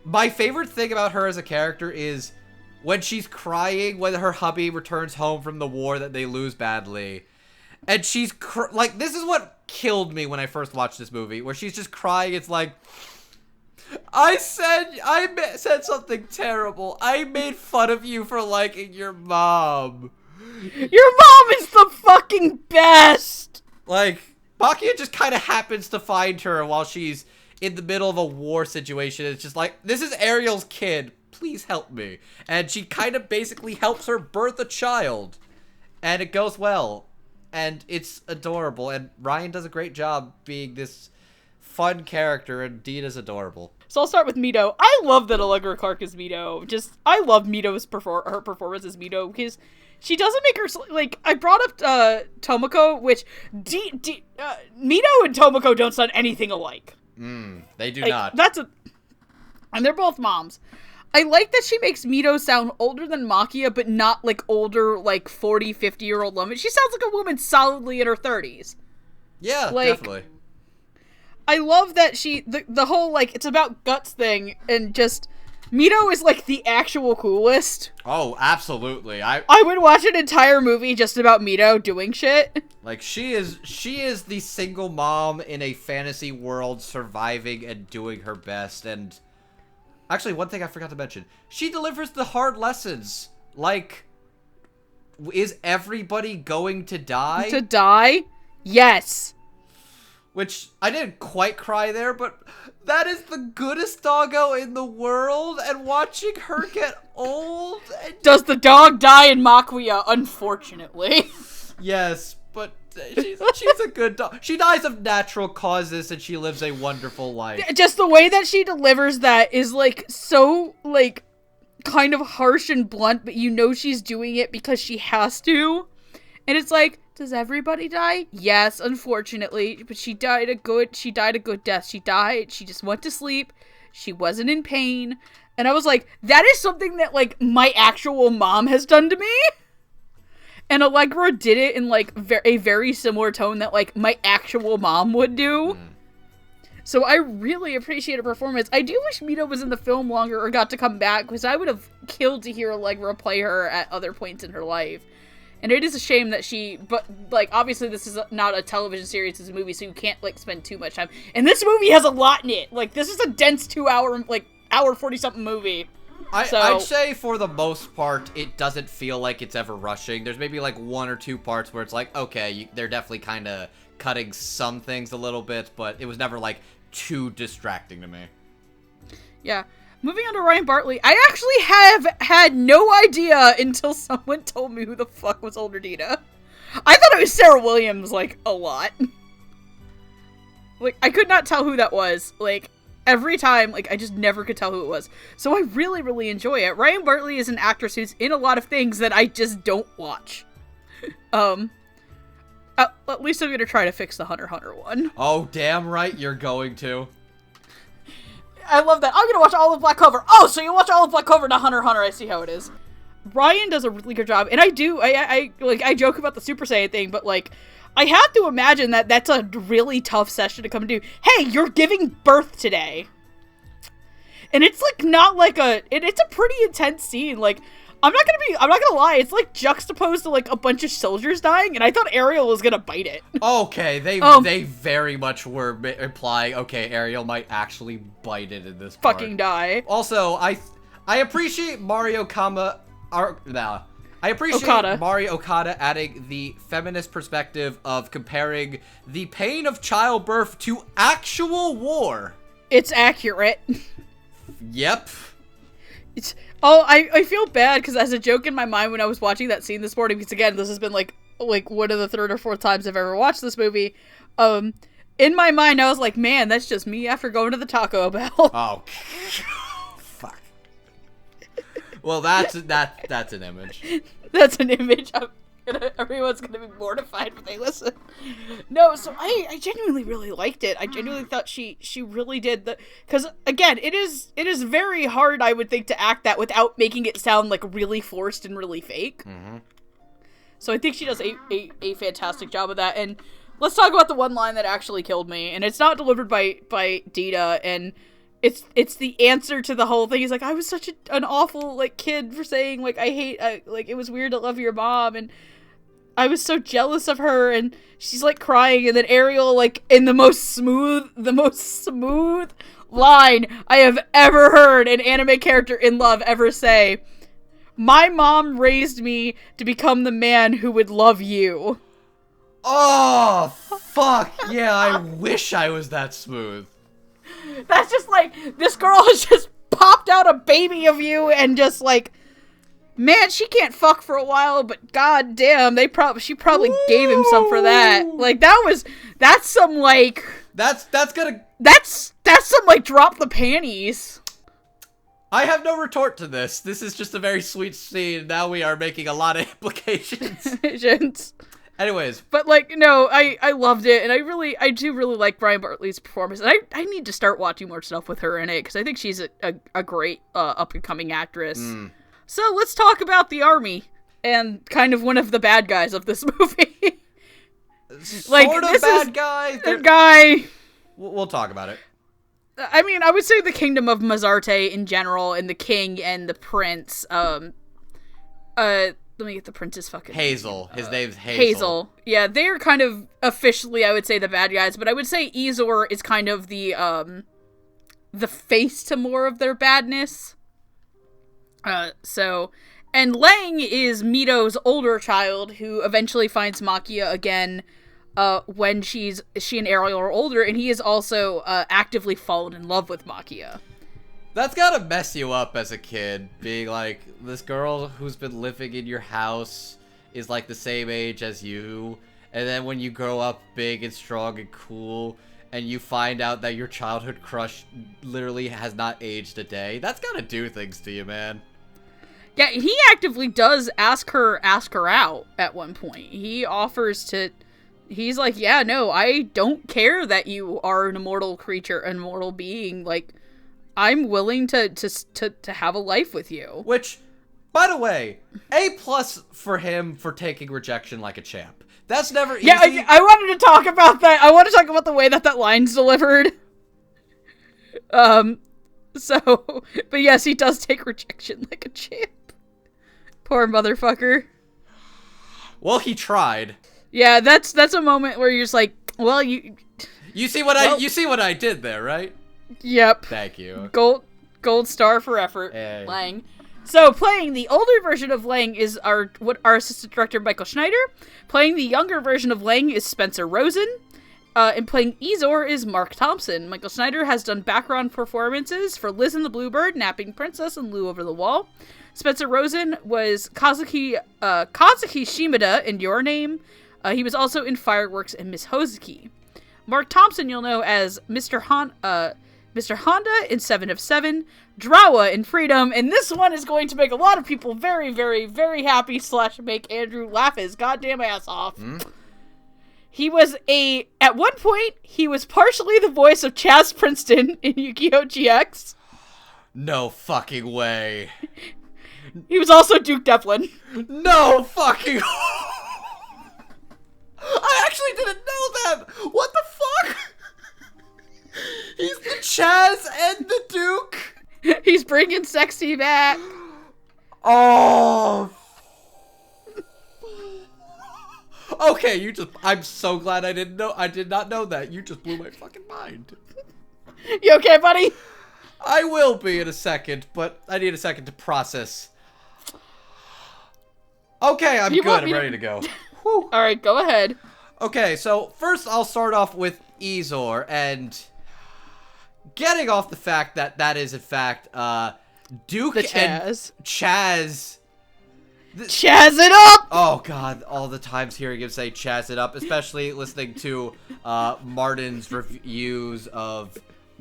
my favorite thing about her as a character is when she's crying when her hubby returns home from the war that they lose badly. And she's, like, this is what killed me when I first watched this movie, where she's just crying. It's like, I said something terrible. I made fun of you for liking your mom. Your mom is the fucking best! Like, Maquia just kind of happens to find her while she's in the middle of a war situation. It's just like, this is Ariel's kid. Please help me. And she kind of basically helps her birth a child. And it goes well. And it's adorable, and Ryan does a great job being this fun character, and Dita's adorable. So I'll start with Mito. I love that Allegra Clark is Mito. I love Mito's her performance as Mito, because she doesn't make her, like, I brought up Tomoko, which Mito and Tomoko don't sound anything alike. They do not. And they're both moms. I like that she makes Mito sound older than Maquia, but not, like, older, like, 40, 50-year-old woman. She sounds like a woman solidly in her 30s. Yeah, like, definitely. I love that the whole, like, it's about guts thing, and just, Mito is, like, the actual coolest. Oh, absolutely. I would watch an entire movie just about Mito doing shit. Like, she is the single mom in a fantasy world surviving and doing her best, and... Actually, one thing I forgot to mention. She delivers the hard lessons. Like, is everybody going to die? To die? Yes. Which, I didn't quite cry there, but that is the goodest doggo in the world, and watching her get old... Does the dog die in Maquia? Unfortunately. Yes, but she's a good dog. She dies of natural causes, and she lives a wonderful life. Just the way that she delivers that is, like, so, like, kind of harsh and blunt, but you know she's doing it because she has to. And it's like, does everybody die? Yes, unfortunately, but she died a good death. She died, she just went to sleep, she wasn't in pain, and I was like, that is something that, like, my actual mom has done to me. And Allegra did it in, like, a very similar tone that, like, my actual mom would do. So I really appreciate her performance. I do wish Mito was in the film longer or got to come back, because I would have killed to hear Allegra play her at other points in her life. And it is a shame that but, like, obviously this is not a television series, it's a movie, so you can't, like, spend too much time. And this movie has a lot in it. Like, this is a dense 2-hour, like, hour 40-something movie. I'd say for the most part, it doesn't feel like it's ever rushing. There's maybe, like, 1 or 2 parts where it's like, okay, they're definitely kind of cutting some things a little bit, but it was never, like, too distracting to me. Yeah. Moving on to Ryan Bartley, I actually have had no idea until someone told me who the fuck was Older Dita. I thought it was Sarah Williams, like, a lot. Like, I could not tell who that was. Like, every time, like, I just never could tell who it was. So I really, really enjoy it. Ryan Bartley is an actress who's in a lot of things that I just don't watch. At least I'm gonna try to fix the Hunter x Hunter one. Oh, damn right you're going to. I love that. I'm gonna watch all of Black Clover. Oh, so you watch all of Black Clover, not Hunter x Hunter. I see how it is. Ryan does a really good job, and I joke about the Super Saiyan thing, but, like, I have to imagine that that's a really tough session to come and do. Hey, you're giving birth today. And it's, like, not like it's a pretty intense scene. Like, I'm not gonna lie, it's, like, juxtaposed to, like, a bunch of soldiers dying, and I thought Ariel was gonna bite it. Okay, they very much were implying, okay, Ariel might actually bite it in this part. Fucking die. Also, I appreciate I appreciate Okada. Mario Okada adding the feminist perspective of comparing the pain of childbirth to actual war. It's accurate. Yep. I feel bad, because as a joke in my mind when I was watching that scene this morning, because again, this has been like one of the 3rd or 4th times I've ever watched this movie, in my mind I was like, man, that's just me after going to the Taco Bell. Oh. Fuck. Well, that's an image. That's an image. Everyone's gonna be mortified when they listen. No, so I genuinely really liked it. I genuinely thought she really did because again, it is very hard, I would think, to act that without making it sound like really forced and really fake. Mm-hmm. So I think she does a fantastic job of that. And let's talk about the one line that actually killed me, and it's not delivered by Dita, and it's the answer to the whole thing. He's like, I was such an awful, like, kid for saying, like, like, it was weird to love your mom, and I was so jealous of her, and she's, like, crying, and then Ariel, like, in the most smooth line I have ever heard an anime character in love ever say, my mom raised me to become the man who would love you. Oh, fuck, yeah, I wish I was that smooth. That's just like, this girl has just popped out a baby of you, and just like, man, she can't fuck for a while, but god damn, she probably gave him some for that. Like, that's some, like, that's some, like, drop the panties. I have no retort to this. This is just a very sweet scene. Now we are making a lot of implications. Anyways. But, like, no, I loved it, and I do really like Brian Bartley's performance, and I need to start watching more stuff with her in it, because I think she's a great up-and-coming actress. So let's talk about the army, and kind of one of the bad guys of this movie. Like, sort of bad guy. The guy. We'll talk about it. I mean, I would say the kingdom of Mazarte in general, and the king and the prince, let me get the prince's fucking Hazel. His name's Hazel. Hazel. Yeah, they're kind of officially, I would say, the bad guys, but I would say Izor is kind of the face to more of their badness. And Lang is Mito's older child, who eventually finds Maquia again, when she and Ariel are older, and he is also, actively fallen in love with Maquia. That's gotta mess you up as a kid, being like, this girl who's been living in your house is like the same age as you, and then when you grow up big and strong and cool, and you find out that your childhood crush literally has not aged a day, that's gotta do things to you, man. Yeah, he actively does ask her out at one point. He offers to... He's like, yeah, no, I don't care that you are an immortal creature, an immortal being, like... I'm willing to have a life with you. Which, by the way, A+ for him for taking rejection like a champ. That's never easy. Yeah, I wanted to talk about that. I want to talk about the way that line's delivered. So, but yes, he does take rejection like a champ. Poor motherfucker. Well, he tried. Yeah, that's a moment where you're just like, well, you see what I did there, right? Yep. Thank you. Gold star for effort, hey. Lang. So, playing the older version of Lang is our assistant director, Michael Schneider. Playing the younger version of Lang is Spencer Rosen. And playing Izor is Mark Thompson. Michael Schneider has done background performances for Liz and the Bluebird, Napping Princess, and Lou Over the Wall. Spencer Rosen was Kazuki Shimada in Your Name. He was also in Fireworks and Miss Hozuki. Mark Thompson you'll know as Mr. Honda in 7 of 7, Drawa in Freedom, and this one is going to make a lot of people very, very, very happy / make Andrew laugh his goddamn ass off. At one point, he was partially the voice of Chaz Princeton in Yu-Gi-Oh! GX. No fucking way. He was also Duke Devlin. No fucking I actually didn't know that! What the fuck? He's the Chaz and the Duke? He's bringing sexy back. Oh. Okay, I'm so glad I did not know that. You just blew my fucking mind. You okay, buddy? I will be in a second, but I need a second to process. Okay, I'm good. I'm ready to go. Alright, go ahead. Okay, so first I'll start off with Izor, and getting off the fact that is in fact Duke and Chaz. Chaz it up! Oh god, all the times hearing him say Chaz it up, especially listening to Martin's reviews of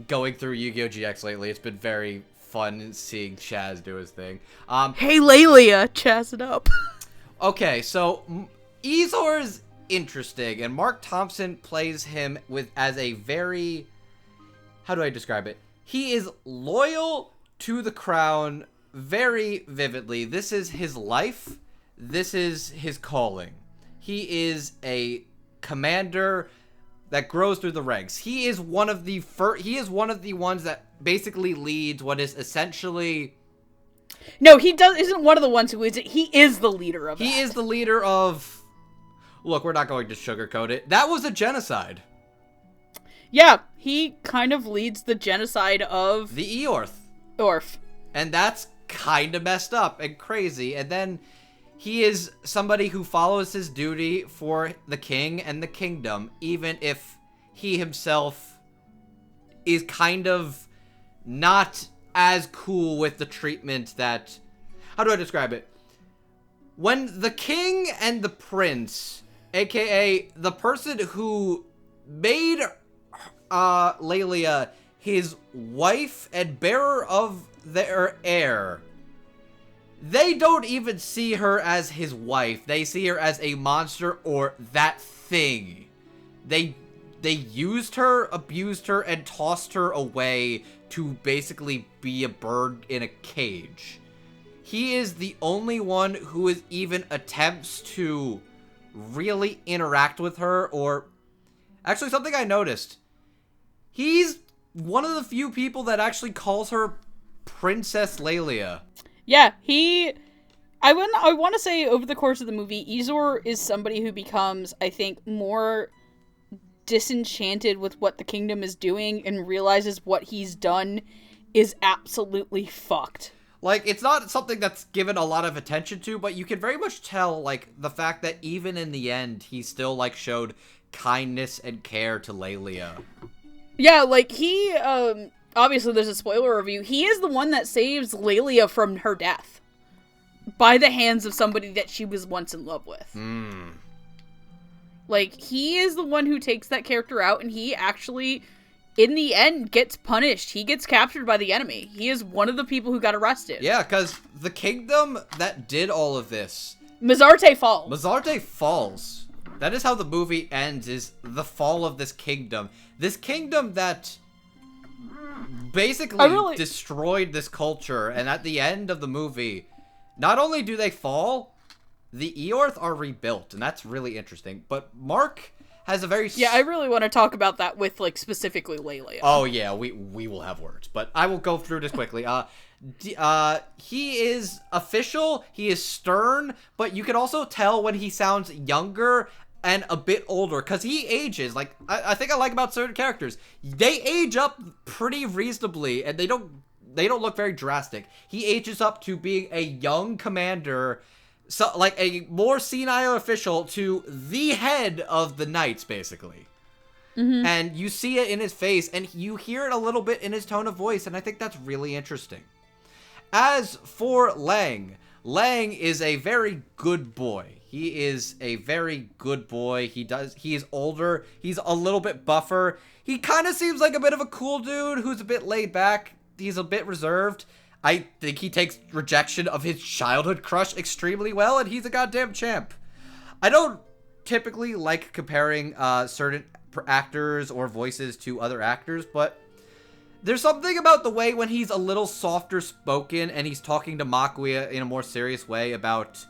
going through Yu-Gi-Oh! GX lately. It's been very fun seeing Chaz do his thing. Hey Lelia, Chaz it up. Okay, so Izor is interesting, and Mark Thompson plays him as a very, how do I describe it? He is loyal to the crown very vividly. This is his life. This is his calling. He is a commander that grows through the ranks. He is one of the ones that basically leads what is essentially. No, isn't one of the ones who leads it. He is the leader of it. He is the leader of. Look, we're not going to sugarcoat it. That was a genocide. Yeah, he kind of leads the genocide of the Eorth. Orf. And that's kind of messed up and crazy. And then he is somebody who follows his duty for the king and the kingdom, even if he himself is kind of not as cool with the treatment that... How do I describe it? When the king and the prince, aka the person who made Lelia his wife and bearer of their heir, they don't even see her as his wife. They see her as a monster or that thing. They used her, abused her, and tossed her away to basically be a bird in a cage. He is the only one who even attempts to really interact with her, or... Actually, something I noticed. He's one of the few people that actually calls her Princess Lelia. Yeah, I want to say over the course of the movie, Izor is somebody who becomes, I think, more disenchanted with what the kingdom is doing and realizes what he's done is absolutely fucked. Like, it's not something that's given a lot of attention to, but you can very much tell, like, the fact that even in the end, he still, like, showed kindness and care to Lelia. Yeah, like, he, obviously there's a spoiler review. He is the one that saves Lelia from her death. By the hands of somebody that she was once in love with. Like, he is the one who takes that character out, and he actually, in the end, gets punished. He gets captured by the enemy. He is one of the people who got arrested. Yeah, because the kingdom that did all of this... Mazarte falls. Mazarte falls. That is how the movie ends, is the fall of this kingdom. This kingdom that basically destroyed this culture, and at the end of the movie, not only do they fall, the Eorth are rebuilt, and that's really interesting. But Mark has a very... Yeah, I really want to talk about that with, like, specifically Lelia. Oh, yeah, we will have words, but I will go through this quickly. He is official, he is stern, but you can also tell when he sounds younger and a bit older, because he ages. Like, I think I like about certain characters, they age up pretty reasonably, and they don't look very drastic. He ages up to being a young commander, so like a more senile official, to the head of the knights, basically. Mm-hmm. And you see it in his face, and you hear it a little bit in his tone of voice, and I think that's really interesting. As for Lang is a very good boy. He is a very good boy. He is older. He's a little bit buffer. He kind of seems like a bit of a cool dude who's a bit laid back. He's a bit reserved. I think he takes rejection of his childhood crush extremely well, and he's a goddamn champ. I don't typically like comparing certain actors or voices to other actors, but there's something about the way when he's a little softer spoken and he's talking to Maquia in a more serious way about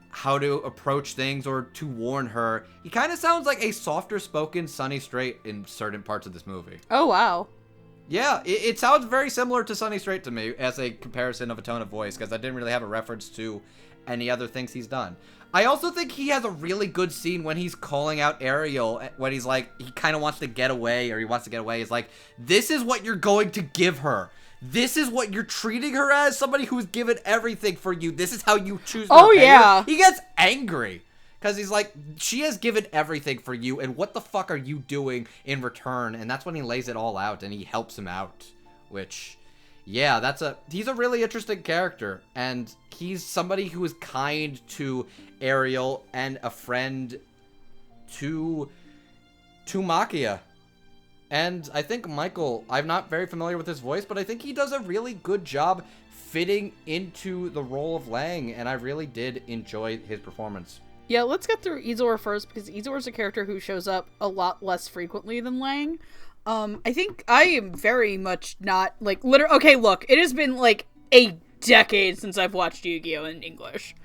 how to approach things or to warn her. He kind of sounds like a softer spoken Sonny Strait in certain parts of this movie. Oh, wow. Yeah, it sounds very similar to Sonny Strait to me as a comparison of a tone of voice, because I didn't really have a reference to any other things he's done. I also think he has a really good scene when he's calling out Ariel, when he's like, he kind of wants to get away, or he wants to get away. He's like, this is what you're going to give her. This is what you're treating her as, somebody who's given everything for you. This is how you choose to repay her. He gets angry, because he's like, she has given everything for you, and what the fuck are you doing in return? And that's when he lays it all out, and he helps him out, which... yeah, he's a really interesting character, and he's somebody who is kind to Ariel and a friend to Maquia. And I think Michael, I'm not very familiar with his voice, but I think he does a really good job fitting into the role of Lang, and I really did enjoy his performance. Yeah, let's get through Izor first, because Izor is a character who shows up a lot less frequently than Lang. I think I am very much not, like, okay, look, it has been, like, a decade since I've watched Yu-Gi-Oh! In English.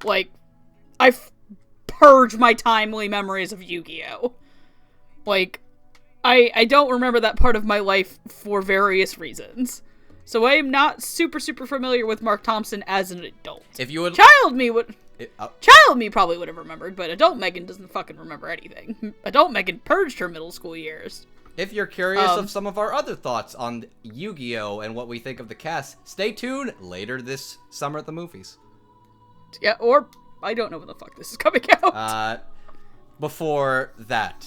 Like, I've purged my timely memories of Yu-Gi-Oh! Like, I don't remember that part of my life for various reasons. So I am not super, super familiar with Mark Thompson as an adult. If you would... Child me probably would have remembered, but adult Megan doesn't fucking remember anything. Adult Megan purged her middle school years. If you're curious of some of our other thoughts on Yu-Gi-Oh! And what we think of the cast, stay tuned later this summer at the movies. Yeah, or I don't know when the fuck this is coming out. Before that.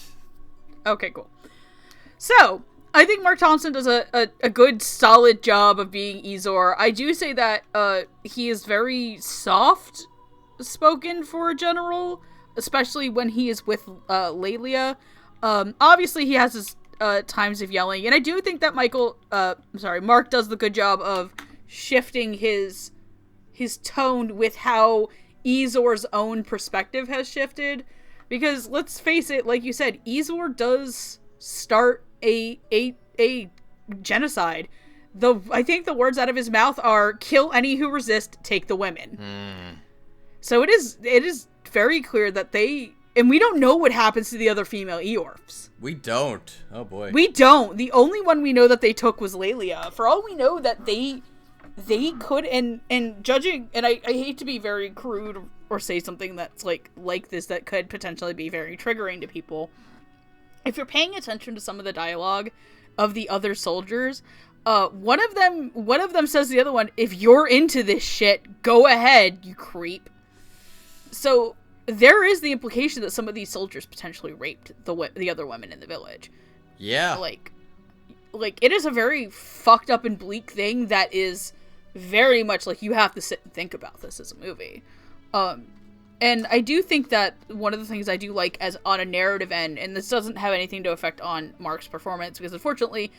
Okay, cool. So, I think Mark Thompson does a good, solid job of being Izor. I do say that he is very soft-spoken for a general, especially when he is with Lelia. Obviously, he has his times of yelling, and I do think that Mark does the good job of shifting his tone with how Izor's own perspective has shifted, because let's face it, like you said, Izor does start a genocide. I think the words out of his mouth are, kill any who resist, take the women. So it is very clear that and we don't know what happens to the other female Eorphs. We don't. Oh boy. We don't. The only one we know that they took was Lelia. For all we know, that they could, and judging, and I hate to be very crude or say something that's like this that could potentially be very triggering to people. If you're paying attention to some of the dialogue of the other soldiers, one of them says to the other one, if you're into this shit, go ahead, you creep. So there is the implication that some of these soldiers potentially raped the other women in the village. Yeah. Like it is a very fucked up and bleak thing that is very much like, you have to sit and think about this as a movie. And I do think that one of the things I do like as on a narrative end, and this doesn't have anything to affect on Mark's performance, because unfortunately,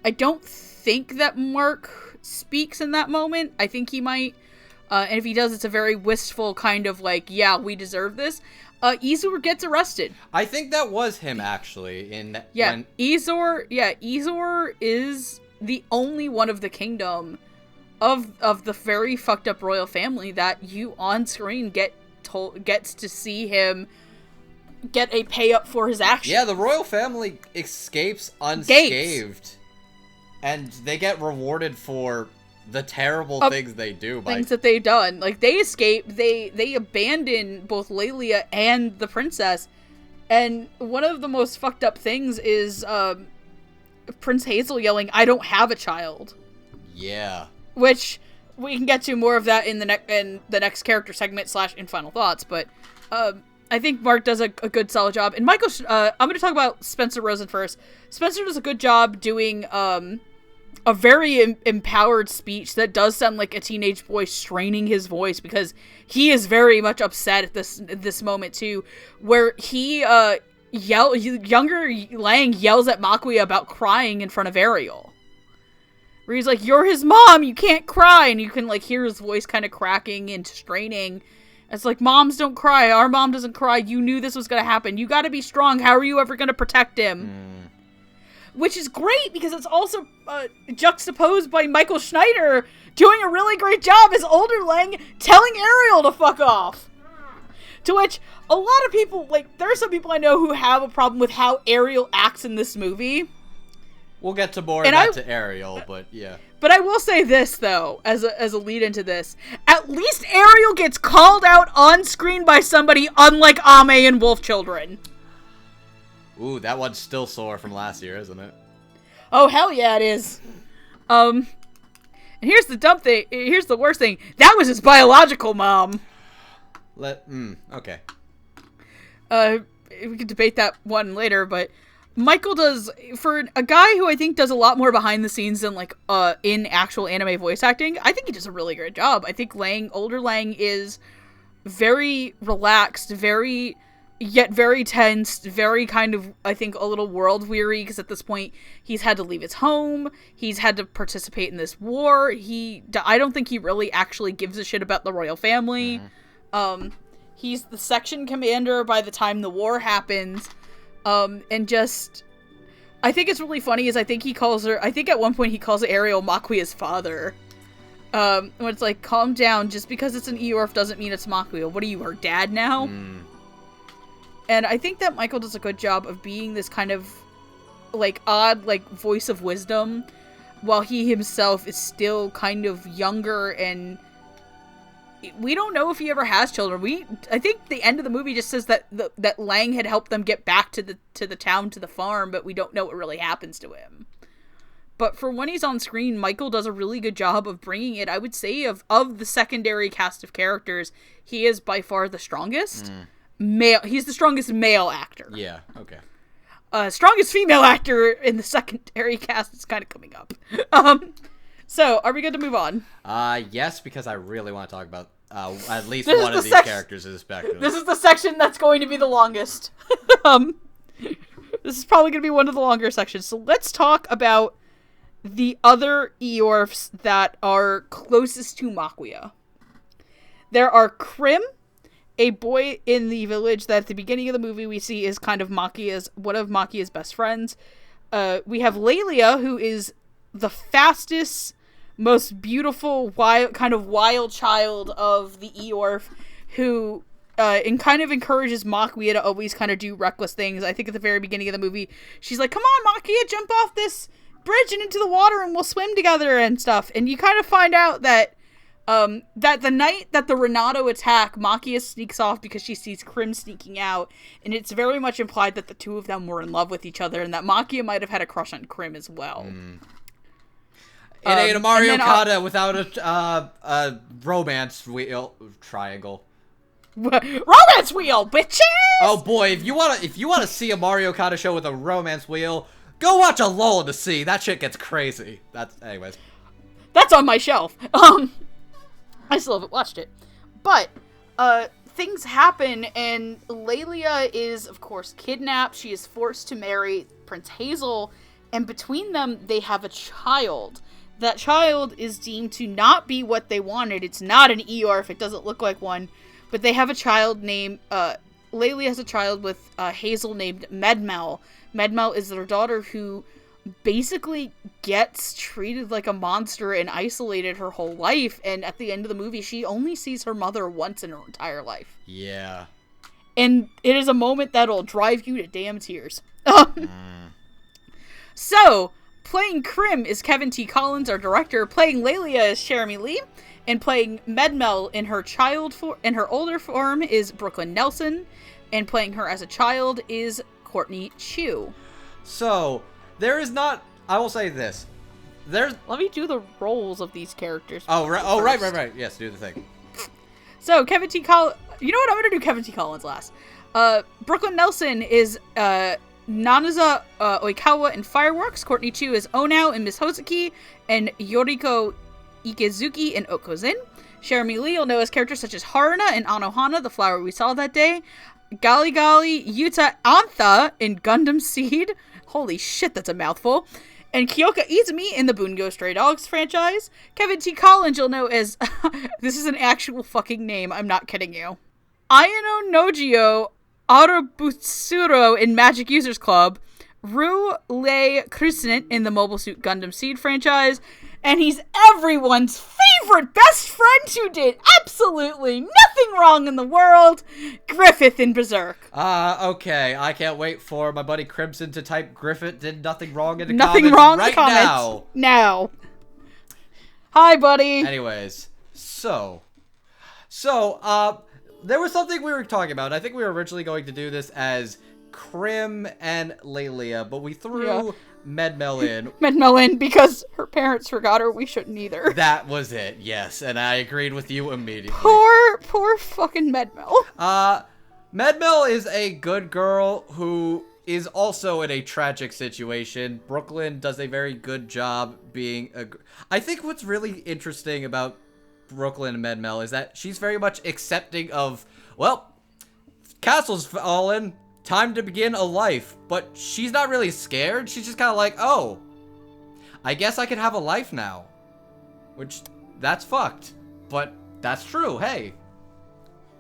I don't think that Mark speaks in that moment. I think he might, and if he does, it's a very wistful kind of like, yeah, we deserve this. Izor gets arrested. I think that was him, actually. Izor is the only one of the kingdom of the very fucked up royal family that you on screen gets to see him get a pay up for his actions. Yeah, the royal family escapes unscathed. And they get rewarded for the terrible things they do. Things that they've done. Like, they escape, they abandon both Lelia and the princess. And one of the most fucked up things is Prince Hazel yelling, "I don't have a child." Yeah. Which we can get to more of that in the next character segment / in final thoughts. But I think Mark does a good solid job. And Michael, I'm going to talk about Spencer Rosen first. Spencer does a good job doing a very empowered speech that does sound like a teenage boy straining his voice, because he is very much upset at this moment too, where he younger Lang yells at Maquia about crying in front of Ariel, where he's like, "You're his mom, you can't cry," and you can like hear his voice kind of cracking and straining. It's like, "Moms don't cry, our mom doesn't cry, you knew this was gonna happen, you gotta be strong, how are you ever gonna protect him?" Which is great, because it's also juxtaposed by Michael Schneider doing a really great job as older Lang telling Ariel to fuck off. To which, a lot of people, like, there are some people I know who have a problem with how Ariel acts in this movie. We'll get to more of that to Ariel, but yeah. But I will say this, though, as a lead into this. At least Ariel gets called out on screen by somebody unlike Ame and Wolf Children. Ooh, that one's still sore from last year, isn't it? Oh, hell yeah, it is. And here's the dumb thing. Here's the worst thing. That was his biological mom. Okay. We could debate that one later, but Michael does, for a guy who I think does a lot more behind the scenes than, like, in actual anime voice acting, I think he does a really great job. I think older Lang is very relaxed, yet very tense, very kind of, I think, a little world weary, because at this point, he's had to leave his home, he's had to participate in this war, I don't think he really actually gives a shit about the royal family. He's the section commander by the time the war happens, and just, I think it's really funny, is I think at one point he calls Ariel Maquia's father, when it's like, calm down, just because it's an Eorf doesn't mean it's Maquia, what are you, her dad now? And I think that Michael does a good job of being this kind of, like, odd, like, voice of wisdom, while he himself is still kind of younger, and we don't know if he ever has children. I think the end of the movie just says that that Lang had helped them get back to the town, to the farm, but we don't know what really happens to him. But for when he's on screen, Michael does a really good job of bringing it. I would say of the secondary cast of characters, he is by far the strongest. He's the strongest male actor. Yeah, okay. Strongest female actor in the secondary cast is kind of coming up. So, are we good to move on? Yes, because I really want to talk about at least one of these characters in this background. This is the section that's going to be the longest. This is probably going to be one of the longer sections. So let's talk about the other Eorfs that are closest to Maquia. There are Krim, a boy in the village that at the beginning of the movie we see is kind of one of Maquia's best friends. We have Lelia, who is the fastest, most beautiful, wild child of the Eorf, who kind of encourages Maquia to always kind of do reckless things. I think at the very beginning of the movie, she's like, "Come on, Maquia, jump off this bridge and into the water and we'll swim together," and stuff. And you kind of find out that that the night that the Renato attack, Maquia sneaks off because she sees Krim sneaking out, and it's very much implied that the two of them were in love with each other, and that Maquia might have had a crush on Krim as well. It ain't a Mario Okada without a romance wheel triangle. Romance wheel, bitches! Oh boy, if you wanna see a Mario Okada show with a romance wheel, go watch a Lull in the Sea. That shit gets crazy. Anyways. That's on my shelf. I still haven't watched it. But, things happen, and Lelia is, of course, kidnapped. She is forced to marry Prince Hazel, and between them, they have a child. That child is deemed to not be what they wanted. It's not an Eorf. It doesn't look like one. But they have a child named, Lelia has a child with Hazel named Medmel. Medmel is their daughter who basically gets treated like a monster and isolated her whole life, and at the end of the movie she only sees her mother once in her entire life. Yeah. And it is a moment that'll drive you to damn tears. So, playing Krim is Kevin T. Collins, our director. Playing Lelia is Jeremy Lee. And playing Medmel in her older form is Brooklyn Nelson. And playing her as a child is Courtney Chu. So, there is not... I will say this. Let me do the roles of these characters. Right. Yes, do the thing. So, Kevin T. Collins... You know what? I'm going to do Kevin T. Collins last. Brooklyn Nelson is Nanaza Oikawa in Fireworks. Courtney Chu is Onao in Miss Hozuki. And Yoriko Ikezuki in Okozin. Jeremy Lee will know as characters such as Haruna in Anohana, the flower we saw that day. Gali Yuta Antha in Gundam Seed. Holy shit, that's a mouthful. And Kyoka Izumi in the Bungo Stray Dogs franchise. Kevin T. Collins you'll know as... this is an actual fucking name, I'm not kidding you. Ayano Nojio Arubutsuro in Magic Users Club. Ru Lei Krusnit in the Mobile Suit Gundam Seed franchise. And he's everyone's favorite best friend who did absolutely nothing wrong in the world, Griffith in Berserk. Okay. I can't wait for my buddy Crimson to type Griffith did nothing wrong in the nothing comments wrong right in the comments. Now. Hi, buddy. Anyways, so, there was something we were talking about. I think we were originally going to do this as Krim and Lelia, but we threw Medmel in. Medmel in because her parents forgot her. We shouldn't either. That was it, yes, and I agreed with you immediately. Poor fucking Medmel. Medmel is a good girl who is also in a tragic situation. Brooklyn does a very good job being I think what's really interesting about Brooklyn and Medmel is that she's very much accepting of, well, castle's fallen, time to begin a life. But she's not really scared. She's just kind of like, oh, I guess I can have a life now. Which, that's fucked. But that's true. Hey,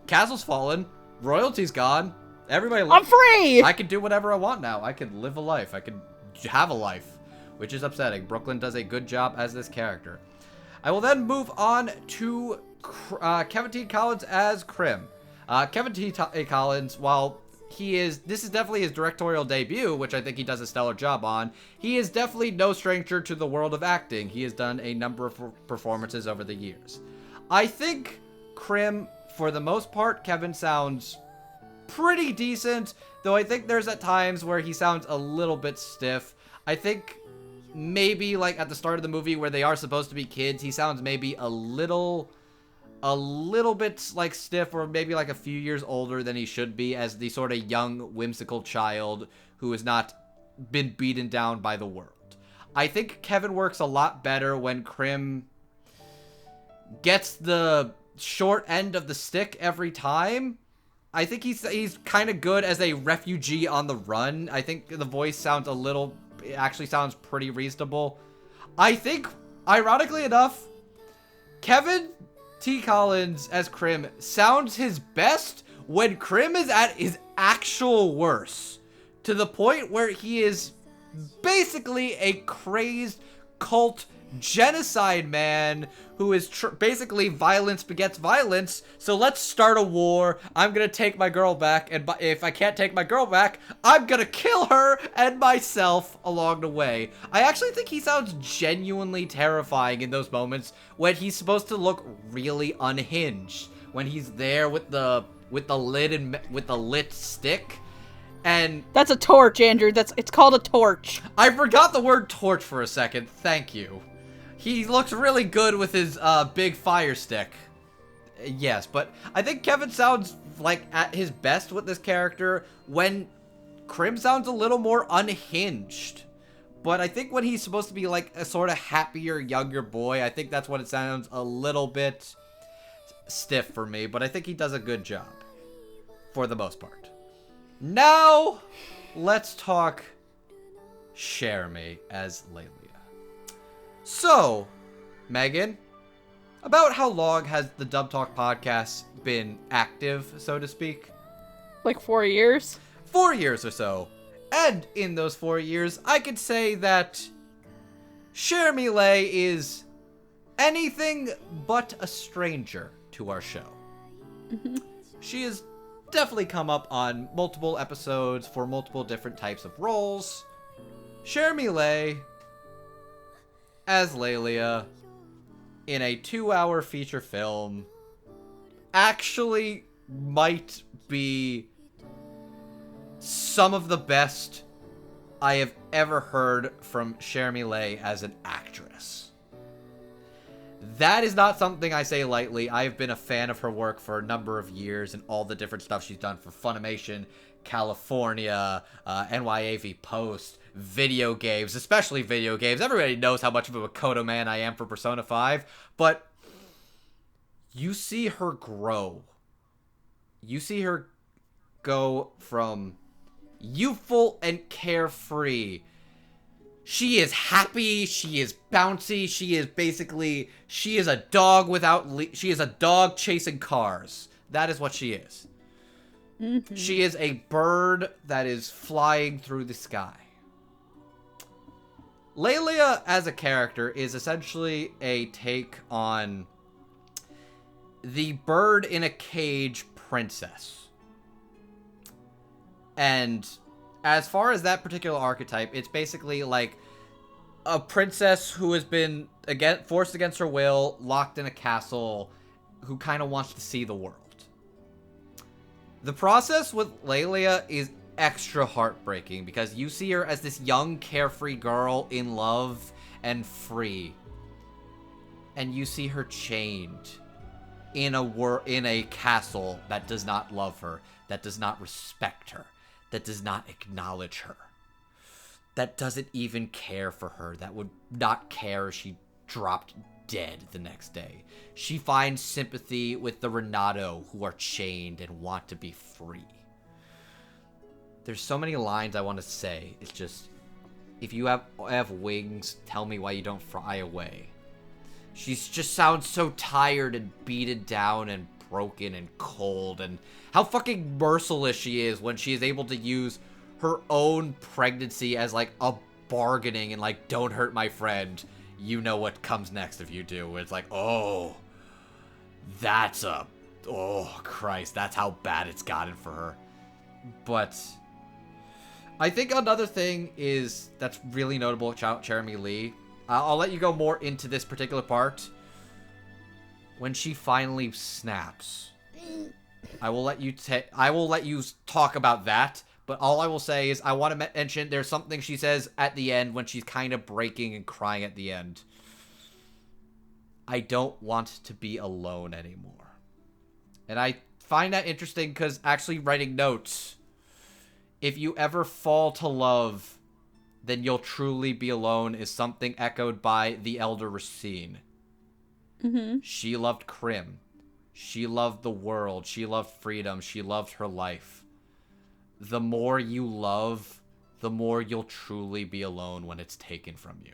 castle's fallen, royalty's gone, everybody... I'm free! I can do whatever I want now. I can live a life. I can have a life. Which is upsetting. Brooklyn does a good job as this character. I will then move on to Kevin T. Collins as Krim. Kevin T. Collins, while this is definitely his directorial debut, which I think he does a stellar job on, he is definitely no stranger to the world of acting. He has done a number of performances over the years. I think Krim, for the most part, Kevin sounds pretty decent, though I think there's at times where he sounds a little bit stiff. I think maybe like at the start of the movie where they are supposed to be kids, he sounds maybe a little bit like stiff, or maybe like a few years older than he should be as the sort of young whimsical child who has not been beaten down by the world. I think Kevin works a lot better when Krim gets the short end of the stick every time. I think he's kind of good as a refugee on the run. I think the voice sounds it actually sounds pretty reasonable. I think, ironically enough, Kevin T. Collins as Krim sounds his best when Krim is at his actual worst, to the point where he is basically a crazed cult genocide man who is basically violence begets violence. So let's start a war. I'm gonna take my girl back, and if I can't take my girl back, I'm gonna kill her and myself along the way. I actually think he sounds genuinely terrifying in those moments when he's supposed to look really unhinged, when he's there with the lid and with the lit stick. And that's a torch, Andrew. It's called a torch. I forgot the word torch for a second. Thank you. He looks really good with his big fire stick. Yes, but I think Kevin sounds like at his best with this character when Krim sounds a little more unhinged. But I think when he's supposed to be like a sort of happier, younger boy, I think that's when it sounds a little bit stiff for me. But I think he does a good job for the most part. Now, let's talk Jeremy as Lelia. So, Megan, about how long has the Dub Talk podcast been active, so to speak? Like 4 years? 4 years or so. And in those 4 years, I could say that Jeremy Lay is anything but a stranger to our show. She is definitely come up on multiple episodes for multiple different types of roles. Jeremy Lay as Lelia in a 2-hour feature film actually might be some of the best I have ever heard from Jeremy Lay as an actress. That is not something I say lightly. I have been a fan of her work for a number of years and all the different stuff she's done for Funimation, California, NYAV Post, video games, especially video games. Everybody knows how much of a Makoto man I am for Persona 5, but you see her grow. You see her go from youthful and carefree. She is happy, she is bouncy, she is a dog she is a dog chasing cars. That is what she is. Mm-hmm. She is a bird that is flying through the sky. Lelia as a character is essentially a take on the bird in a cage princess. And as far as that particular archetype, it's basically like a princess who has been forced against her will, locked in a castle, who kind of wants to see the world. The process with Lelia is extra heartbreaking because you see her as this young, carefree girl in love and free. And you see her chained in a castle that does not love her, that does not respect her, that does not acknowledge her, that doesn't even care for her, that would not care if she dropped dead the next day. She finds sympathy with the Renato who are chained and want to be free. There's so many lines I want to say. It's just, if you have wings, tell me why you don't fly away. She just sounds so tired and beaten down and broken and cold, and how fucking merciless she is when she is able to use her own pregnancy as like a bargaining and like, don't hurt my friend. You know what comes next if you do. It's like, oh Christ, that's how bad it's gotten for her. But I think another thing that's really notable about Jeremy Lee. I'll let you go more into this particular part. When she finally snaps, I will let you talk about that. But all I will say is I want to mention there's something she says at the end when she's kind of breaking and crying at the end. I don't want to be alone anymore. And I find that interesting because actually writing notes, if you ever fall to love, then you'll truly be alone, is something echoed by the elder Racine. Mm-hmm. She loved Krim. She loved the world. She loved freedom. She loved her life. The more you love, the more you'll truly be alone when it's taken from you.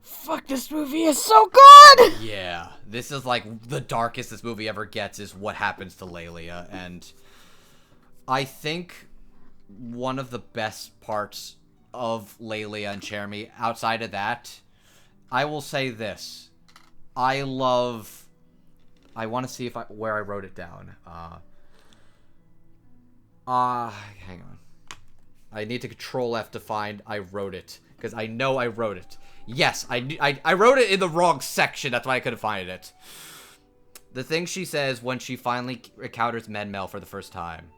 Fuck, this movie is so good! Yeah, this is like the darkest this movie ever gets is what happens to Lelia. And I think one of the best parts of Lelia and Jeremy, outside of that, I will say this. I want to see where I wrote it down. Hang on. I need to Control F to find I wrote it, because I know I wrote it. Yes, I wrote it in the wrong section. That's why I couldn't find it. The thing she says when she finally encounters Menmel for the first time.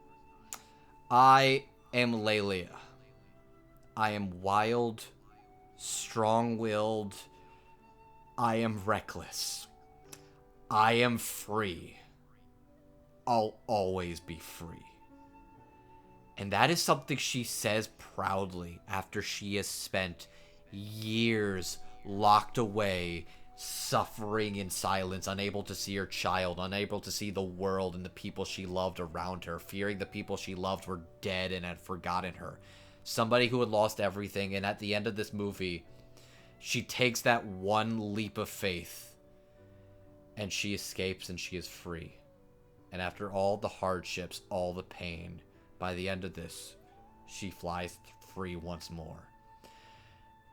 I am Lelia. I am wild, strong-willed. I am reckless. I am free. I'll always be free. And that is something she says proudly after she has spent years locked away, suffering in silence, unable to see her child, unable to see the world and the people she loved around her, fearing the people she loved were dead and had forgotten her. Somebody who had lost everything, and at the end of this movie, she takes that one leap of faith, and she escapes and she is free. And after all the hardships, all the pain, by the end of this, she flies free once more.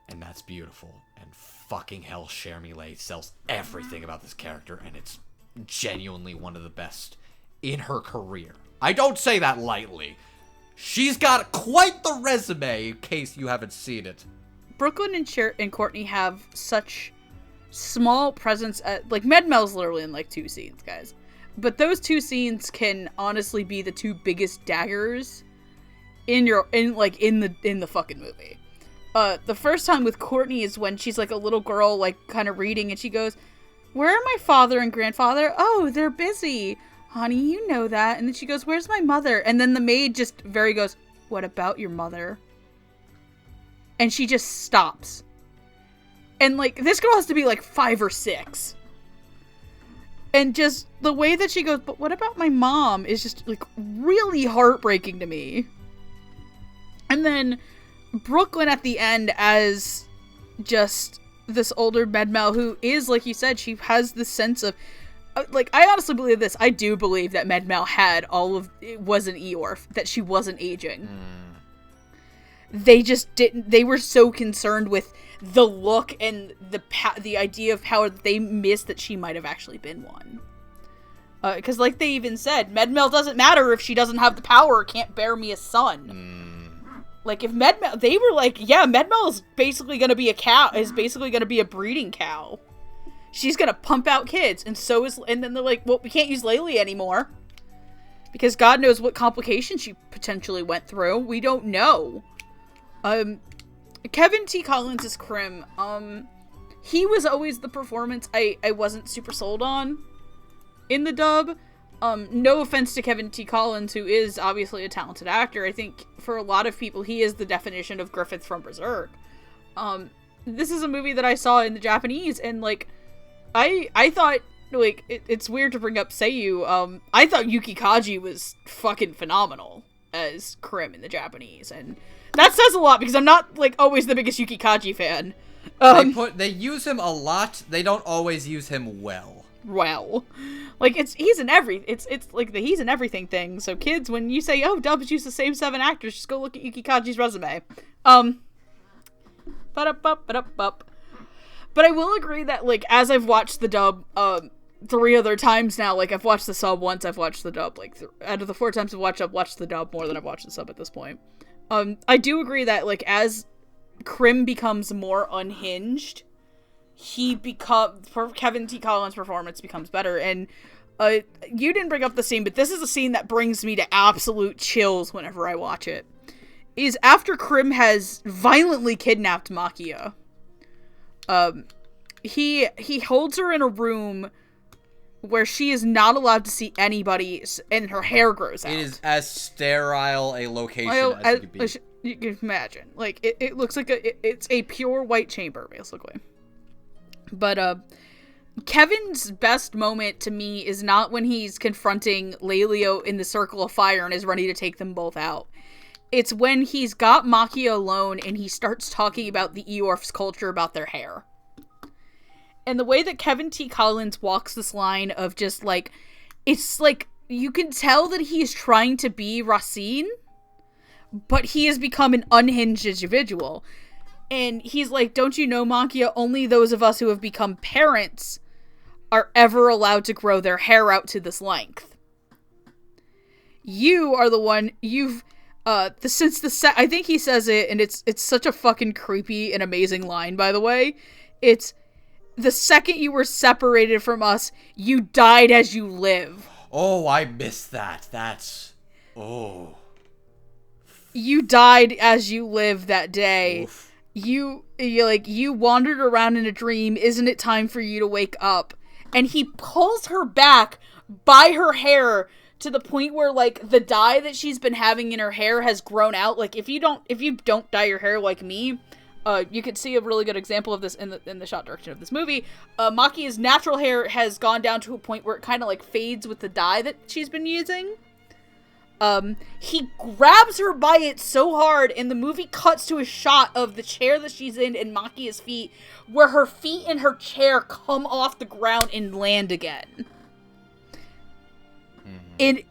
And that's beautiful. And fucking hell, Jeremy Lay sells everything about this character, and it's genuinely one of the best in her career. I don't say that lightly. She's got quite the resume, in case you haven't seen it. Brooklyn and Courtney have such small presence at, like, Med Mel's literally in, like, 2 scenes, guys. But those 2 scenes can honestly be the 2 biggest daggers in the fucking movie. The first time with Courtney is when she's, like, a little girl, like, kind of reading, and she goes, "Where are my father and grandfather?" "Oh, they're busy. Honey, you know that." And then she goes, "Where's my mother?" And then the maid just goes, "What about your mother?" And she just stops. And, like, this girl has to be, like, 5 or 6. And just the way that she goes, "But what about my mom?" is just, like, really heartbreaking to me. And then Brooklyn at the end as just this older Med Mel who is, like you said, she has this sense of, like, I honestly believe this. I do believe that Med Mel was an Eorf, that she wasn't aging. They just didn't, they were so concerned with the look and the idea of how they missed that she might have actually been one. Because like they even said, Med Mel doesn't matter if she doesn't have the power or can't bear me a son. Like, if Med Mel, they were like, yeah, Med Mel is basically going to be a breeding cow. She's going to pump out kids, and then they're like, well, we can't use Laylee anymore. Because God knows what complications she potentially went through. We don't know. Kevin T. Collins as Krim, he was always the performance I wasn't super sold on in the dub. No offense to Kevin T. Collins, who is obviously a talented actor. I think for a lot of people, he is the definition of Griffith from Berserk. This is a movie that I saw in the Japanese, and, like, I thought, like, it's weird to bring up Seiyu. I thought Yuki Kaji was fucking phenomenal as Krim in the Japanese, and that says a lot because I'm not, like, always the biggest Yuki Kaji fan. They use him a lot. They don't always use him well. Like, he's in like the he's in everything thing. So kids, when you say, oh, dubs use the same 7 actors, just go look at Yuki Kaji's resume. But I will agree that, like, as I've watched the dub 3 other times now, like, I've watched the sub once, I've watched the dub, like, out of the 4 times I've watched the dub more than I've watched the sub at this point. I do agree that, like, as Krim becomes more unhinged, Kevin T. Collins' performance becomes better. And you didn't bring up the scene, but this is a scene that brings me to absolute chills whenever I watch it. Is after Krim has violently kidnapped Maquia, he holds her in a room where she is not allowed to see anybody, and her hair grows out. It is as sterile a location as it could be. You can imagine. Like, it looks like it's a pure white chamber, basically. But, Kevin's best moment to me is not when he's confronting Lelio in the circle of fire and is ready to take them both out. It's when he's got Maquia alone and he starts talking about the Eorf's culture about their hair. And the way that Kevin T. Collins walks this line of just, like, it's like, you can tell that he is trying to be Racine, but he has become an unhinged individual. And he's like, don't you know, Maquia, only those of us who have become parents are ever allowed to grow their hair out to this length. You are the one, I think he says it, and it's such a fucking creepy and amazing line, by the way. It's, the second you were separated from us, you died as you live. Oh, I missed that. You died as you live that day. Oof. You wandered around in a dream. Isn't it time for you to wake up? And he pulls her back by her hair to the point where, like, the dye that she's been having in her hair has grown out. Like, if you don't dye your hair like me, you could see a really good example of this in the shot direction of this movie. Maki's natural hair has gone down to a point where it kind of, like, fades with the dye that she's been using. He grabs her by it so hard, and the movie cuts to a shot of the chair that she's in and Makia's feet, where her feet and her chair come off the ground and land again. It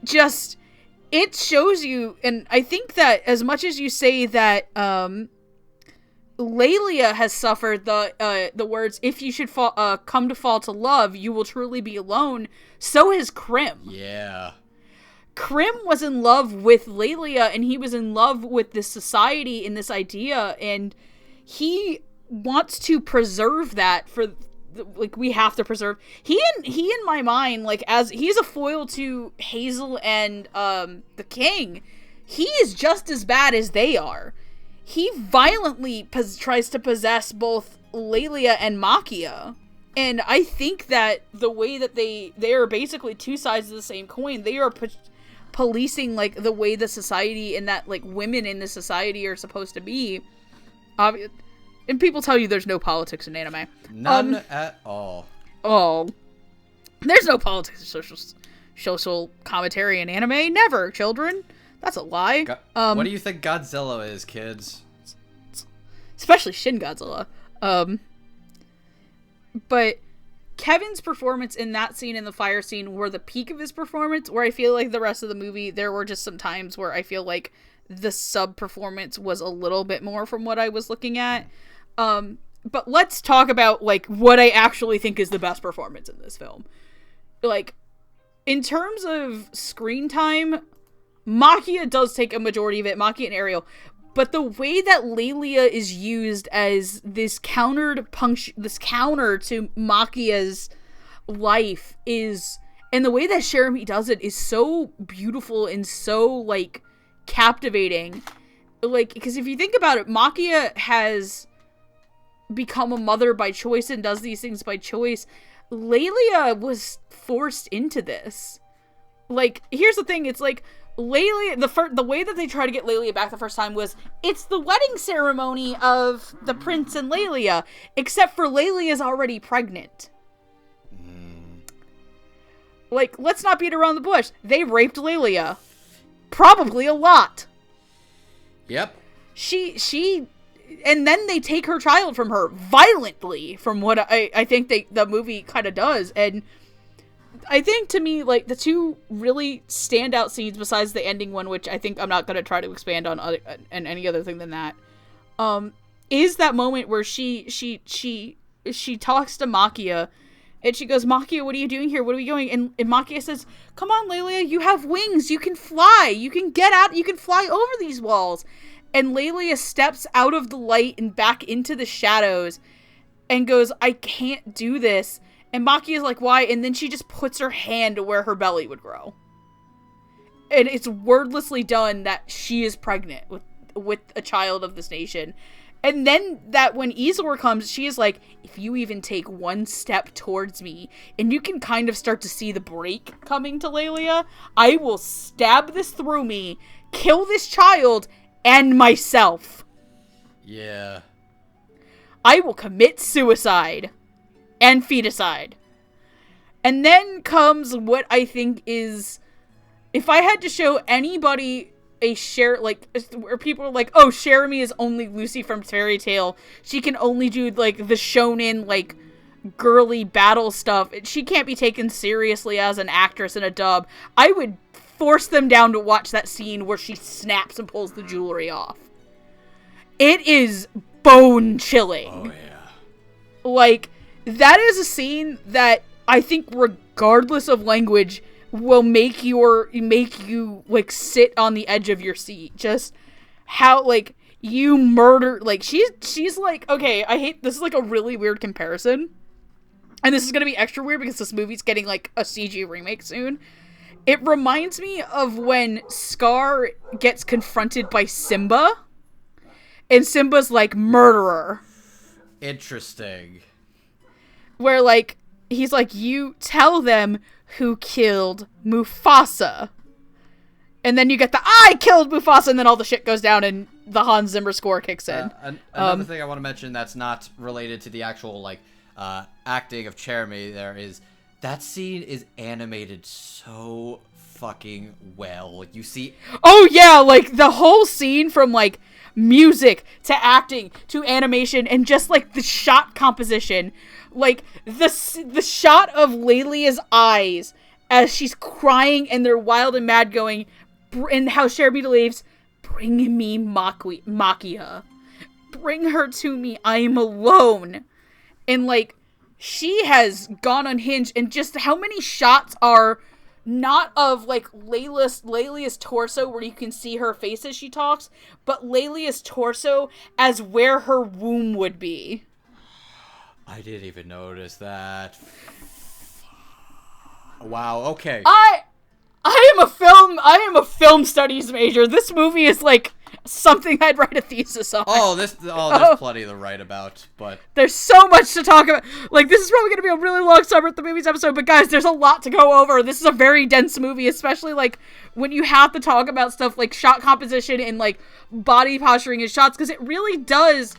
shows you, and I think that as much as you say that, Lelia has suffered the words, if you should come to fall to love, you will truly be alone, so has Krim. Yeah. Krim was in love with Lelia, and he was in love with this society and this idea, and he wants to preserve that for, like, we have to preserve. He in my mind, like, as he's a foil to Hazel and the king, he is just as bad as they are. He violently tries to possess both Lelia and Maquia. And I think that the way that they are basically two sides of the same coin. They are policing, like, the way the society and that, like, women in the society are supposed to be. And people tell you there's no politics in anime. None at all. Oh. There's no politics or social commentary in anime. Never, children. That's a lie. What do you think Godzilla is, kids? Especially Shin Godzilla. But Kevin's performance in that scene and the fire scene were the peak of his performance, where I feel like the rest of the movie, there were just some times where I feel like the sub-performance was a little bit more from what I was looking at. But let's talk about, like, what I actually think is the best performance in this film. Like, in terms of screen time, Maquia does take a majority of it, Maquia and Ariel. But the way that Lelia is used as this counter to Maquia's life is, and the way that Jeremy does it is so beautiful and so, like, captivating. Like, because if you think about it, Maquia has become a mother by choice and does these things by choice. Lelia was forced into this. Like, here's the thing, it's like, Lelia, the way that they try to get Lelia back the first time was, it's the wedding ceremony of the prince and Lelia, except for Lelia's already pregnant. Like, let's not beat around the bush. They raped Lelia. Probably a lot. Yep. And then they take her child from her violently, from what I think the movie kind of does. And I think, to me, like, the two really standout scenes, besides the ending one, which I think I'm not going to try to expand on and any other thing than that, is that moment where she talks to Maquia, and she goes, Maquia, what are you doing here? What are we going? And Maquia says, come on, Lelia, you have wings. You can fly. You can get out. You can fly over these walls. And Lelia steps out of the light and back into the shadows and goes, I can't do this. And Maquia's like, why? And then she just puts her hand to where her belly would grow. And it's wordlessly done that she is pregnant with a child of this nation. And then that when Izor comes, she is like, if you even take one step towards me, and you can kind of start to see the break coming to Lelia, I will stab this through me, kill this child, and myself. Yeah. I will commit suicide. And feticide. And then comes what I think is, if I had to show anybody where people are like, oh, Jeremy is only Lucy from Fairy Tail. She can only do, like, the shonen, like, girly battle stuff. She can't be taken seriously as an actress in a dub. I would force them down to watch that scene where she snaps and pulls the jewelry off. It is bone-chilling. Oh, yeah. Like, that is a scene that I think, regardless of language, will make you like sit on the edge of your seat. Just how, like, you murder, like, she's like, okay, this is like a really weird comparison, and this is gonna be extra weird because this movie's getting like a CG remake soon. It reminds me of when Scar gets confronted by Simba, and Simba's like, murderer. Interesting. Where, like, he's like, you tell them who killed Mufasa. And then you get the, I killed Mufasa, and then all the shit goes down and the Hans Zimmer score kicks in. Another thing I want to mention that's not related to the actual, like, acting of Jeremy there is, that scene is animated so fucking well. You see... Oh, yeah, like, the whole scene from, like, music to acting to animation and just, like, the shot composition... Like, the shot of Lelia's eyes as she's crying and they're wild and mad going, and how Jeremy leaves, bring me Maquia. Bring her to me. I am alone. And, like, she has gone unhinged, and just how many shots are not of, like, Lelia's torso where you can see her face as she talks, but Lelia's torso as where her womb would be. I didn't even notice that. Wow, okay. I am a film studies major. This movie is, like, something I'd write a thesis on. There's plenty to write about, but there's so much to talk about. Like, this is probably going to be a really long Summer at the Movies episode, but guys, there's a lot to go over. This is a very dense movie, especially, like, when you have to talk about stuff like shot composition and, like, body posturing in shots, because it really does...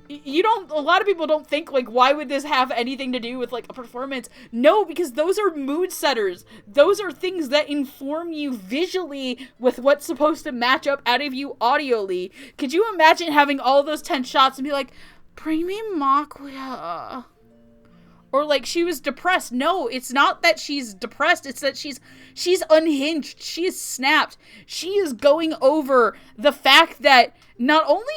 a lot of people don't think, like, why would this have anything to do with, like, a performance? No, because those are mood setters. Those are things that inform you visually with what's supposed to match up out of you audioly. Could you imagine having all those 10 shots and be like, bring me Maquia? Or, like, she was depressed. No, it's not that she's depressed. It's that she's unhinged. She is snapped. She is going over the fact that not only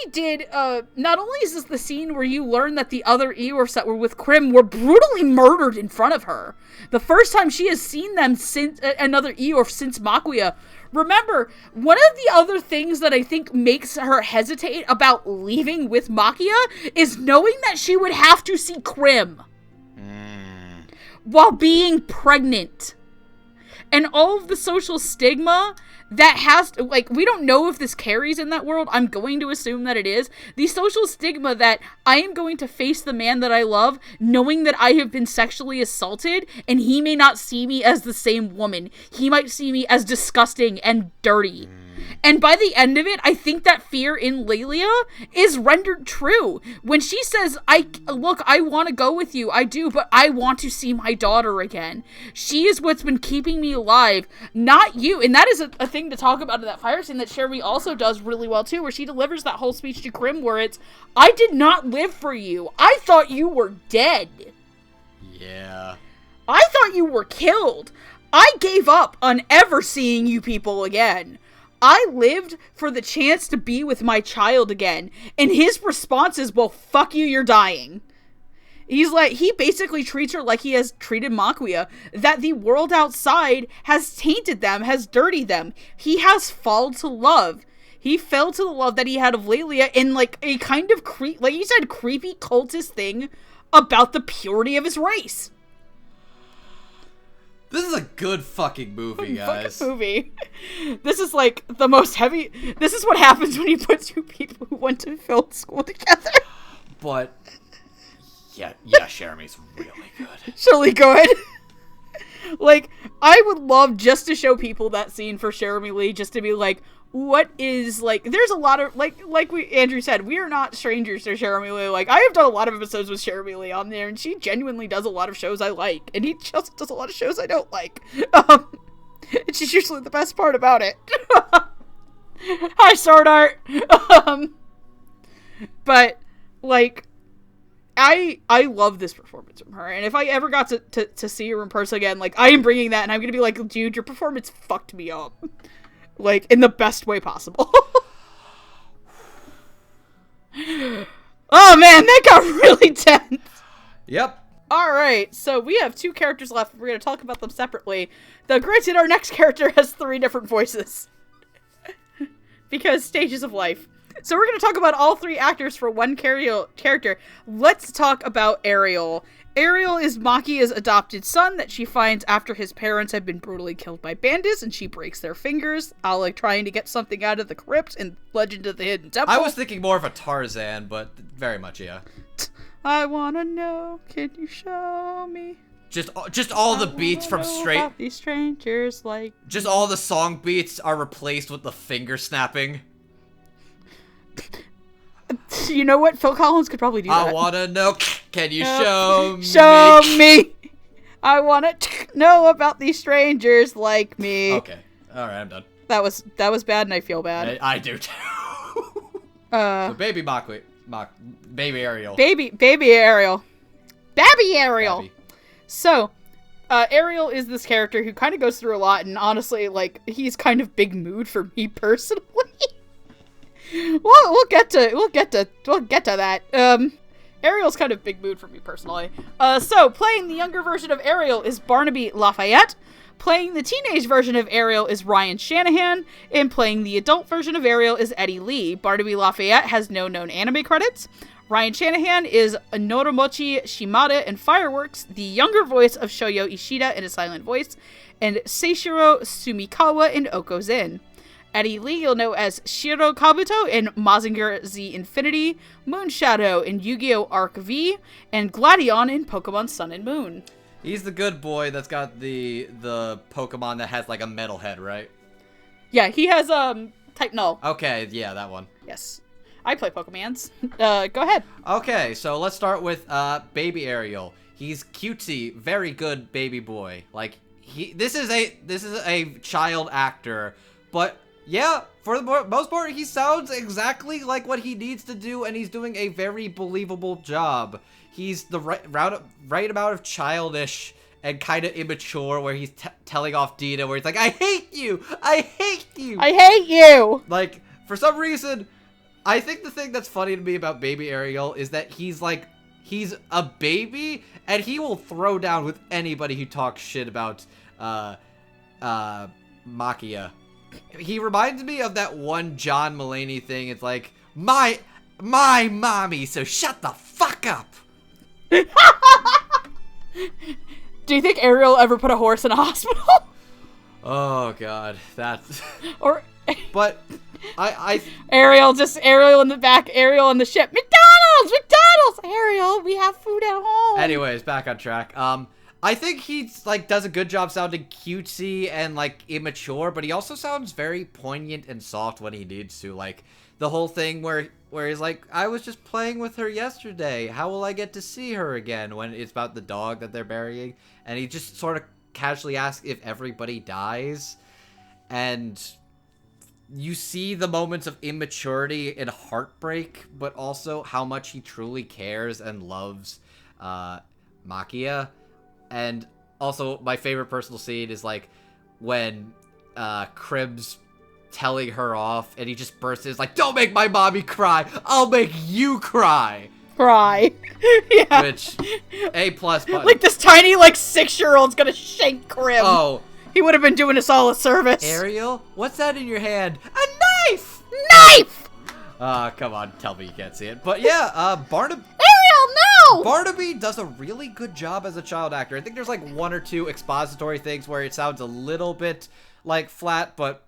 is this the scene where you learn that the other Eeyores that were with Krim were brutally murdered in front of her. The first time she has seen them since another Eeyore since Maquia. Remember, one of the other things that I think makes her hesitate about leaving with Maquia is knowing that she would have to see Krim while being pregnant. And all of the social stigma that has to, like, we don't know if this carries in that world. I'm going to assume that it is. The social stigma that I am going to face the man that I love, knowing that I have been sexually assaulted, and he may not see me as the same woman. He might see me as disgusting and dirty. And by the end of it, I think that fear in Lelia is rendered true. When she says, I want to go with you, I do, but I want to see my daughter again. She is what's been keeping me alive, not you. And that is a thing to talk about in that fire scene that Sherry also does really well too, where she delivers that whole speech to Krim where it's, I did not live for you. I thought you were dead. Yeah. I thought you were killed. I gave up on ever seeing you people again. I lived for the chance to be with my child again. And his response is, well, fuck you, you're dying. He's like, he basically treats her like he has treated Maquia, that the world outside has tainted them, has dirtied them. He has fallen to love. He fell to the love that he had of Lelia in, like, a kind of like you said, creepy cultist thing about the purity of his race. This is a good fucking movie, guys. Fucking movie. This is, like, the most heavy... This is what happens when you put two people who went to film school together. But... Yeah, Jeremy's really good. Really good. Like, I would love just to show people that scene for Jeremy Lee, just to be like, what is, like, there's a lot of, like Andrew said, we are not strangers to Jeremy Lee. Like, I have done a lot of episodes with Jeremy Lee on there, and she genuinely does a lot of shows I like, and he just does a lot of shows I don't like. And she's usually the best part about it. Hi, Sword Art! But, like, I love this performance from her, and if I ever got to see her in person again, like, I am bringing that, and I'm gonna be like, dude, your performance fucked me up. Like, in the best way possible. Oh, man, that got really tense. Yep. Alright, so we have two characters left. We're going to talk about them separately. Though, granted, our next character has 3 different voices. Because stages of life. So we're going to talk about all 3 actors for one character. Let's talk about Ariel. Ariel is Maquia's adopted son that she finds after his parents have been brutally killed by bandits, and she breaks their fingers, like trying to get something out of the crypt in Legend of the Hidden Temple. I was thinking more of a Tarzan, but very much, yeah. I wanna know, can you show me? Just all the beats from straight... These strangers like... Just all the song beats are replaced with the finger snapping. You know what? Phil Collins could probably do that. I wanna know, can you show me? Show me! I wanna know about these strangers like me. Okay. Alright, I'm done. That was bad and I feel bad. I do too. So baby Maquia. Baby Ariel. Baby Ariel. Babby Ariel! Babby. So, Ariel is this character who kind of goes through a lot, and honestly, like, he's kind of big mood for me personally. We'll get to that. Ariel's kind of big mood for me personally. So playing the younger version of Ariel is Barnaby Lafayette. Playing the teenage version of Ariel is Ryan Shanahan, and playing the adult version of Ariel is Eddie Lee. Barnaby Lafayette has no known anime credits. Ryan Shanahan is Noromochi Shimada in Fireworks, the younger voice of Shoyo Ishida in A Silent Voice, and Seishiro Sumikawa in Oko Zen. Eddie Lee you'll know as Shiro Kabuto in Mazinger Z Infinity, Moonshadow in Yu-Gi-Oh! Arc V, and Gladion in Pokemon Sun and Moon. He's the good boy that's got the Pokemon that has like a metal head, right? Yeah, he has type null. Okay, yeah, that one. Yes. I play Pokemans. Go ahead. Okay, so let's start with baby Ariel. He's cutesy, very good baby boy. Like this is a child actor, but yeah, for the most part, he sounds exactly like what he needs to do, and he's doing a very believable job. He's the right amount of childish and kind of immature, where he's telling off Dina, where he's like, "I hate you! I hate you! I hate you!" Like, for some reason, I think the thing that's funny to me about baby Ariel is that he's a baby, and he will throw down with anybody who talks shit about Maquia. He reminds me of that one John Mulaney thing. It's like, my mommy, so shut the fuck up. Do you think Ariel ever put a horse in a hospital? Oh god, that's or but I Ariel in the back, Ariel on the ship. McDonald's, Ariel, we have food at home. Anyways, back on track. I think he's like does a good job sounding cutesy and like immature, but he also sounds very poignant and soft when he needs to. Like the whole thing where he's like, I was just playing with her yesterday. How will I get to see her again? When it's about the dog that they're burying, and he just sort of casually asks if everybody dies, and you see the moments of immaturity and heartbreak, but also how much he truly cares and loves Maquia. And also, my favorite personal scene is like when Crib's telling her off, and he just bursts in, like, "Don't make my mommy cry! I'll make you cry!" Cry. Yeah. Which, A+ button. Like this tiny, like, 6-year-old's gonna shank Crib. Oh. He would have been doing us all a service. Ariel, what's that in your hand? A knife! Knife! Come on, tell me you can't see it. But yeah, Barnaby... Ariel, no! Barnaby does a really good job as a child actor. I think there's like one or two expository things where it sounds a little bit like flat, but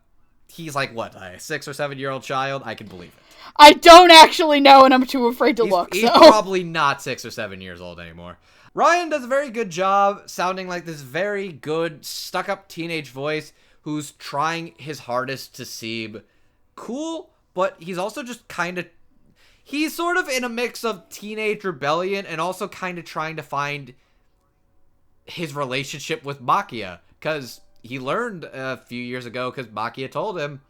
he's like, what, a 6 or 7-year-old child? I can believe it. I don't actually know, and I'm too afraid to look. He's probably not 6 or 7 years old anymore. Ryan does a very good job sounding like this very good, stuck-up teenage voice who's trying his hardest to seem cool, but he's also just kind of... He's sort of in a mix of teenage rebellion and also kind of trying to find his relationship with Maquia, because he learned a few years ago, because Maquia told him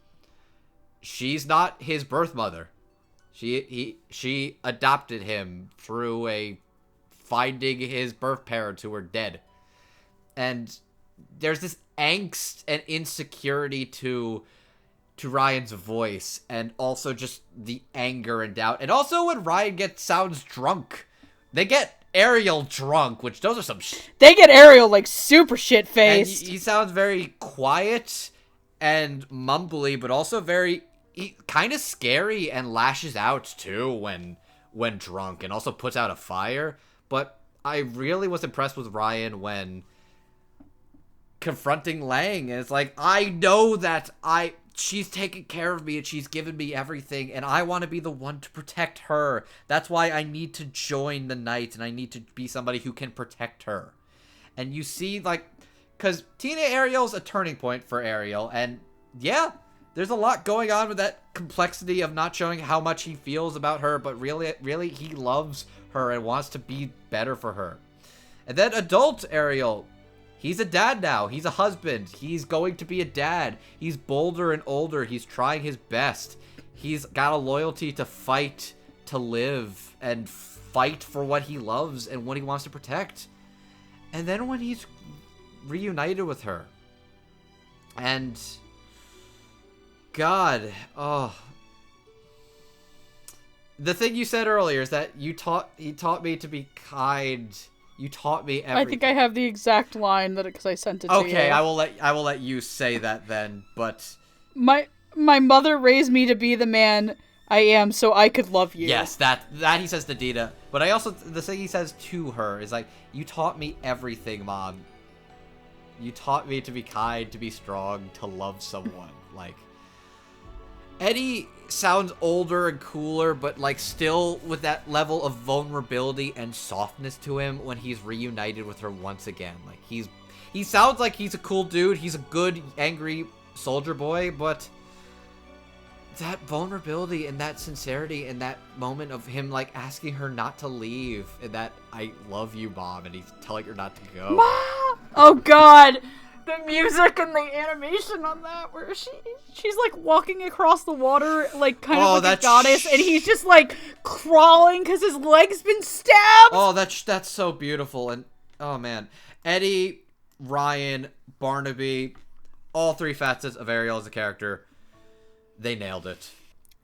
she's not his birth mother. She adopted him through finding his birth parents who were dead. And there's this angst and insecurity to Ryan's voice, and also just the anger and doubt. And also when Ryan sounds drunk. They get Ariel drunk, which those are some They get Ariel, like, super shit-faced. He sounds very quiet and mumbly, but also very kind of scary, and lashes out too when drunk, and also puts out a fire. But I really was impressed with Ryan when confronting Lang, and it's like, I know that she's taken care of me, and she's given me everything, and I want to be the one to protect her. That's why I need to join the Knights, and I need to be somebody who can protect her. And you see, like, because Tina Ariel's a turning point for Ariel, and yeah, there's a lot going on with that complexity of not showing how much he feels about her, but really he loves her and wants to be better for her. And then adult Ariel, he's a dad now. He's a husband. He's going to be a dad. He's bolder and older. He's trying his best. He's got a loyalty to fight, to live, and fight for what he loves and what he wants to protect. And then when he's reunited with her, and God, oh, The thing you said earlier is that he taught me to be kind. You taught me everything. I think I have the exact line because I sent it to you. Okay, I will let you say that then, but my mother raised me to be the man I am so I could love you. Yes, that he says to Dita. But I also, the thing he says to her is like, you taught me everything, Mom. You taught me to be kind, to be strong, to love someone. Like, Eddie sounds older and cooler, but like still with that level of vulnerability and softness to him when he's reunited with her once again. Like, he sounds like he's a cool dude. He's a good, angry soldier boy, but that vulnerability and that sincerity and that moment of him like asking her not to leave and that I love you, Mom, and he's telling her not to go. Mom! Oh God, the music and the animation on that, where she's like walking across the water, like kind of like a goddess, and he's just like crawling because his leg's been stabbed. Oh, that's so beautiful. And oh man, Eddie, Ryan, Barnaby, all three facets of Ariel as a character. They nailed it.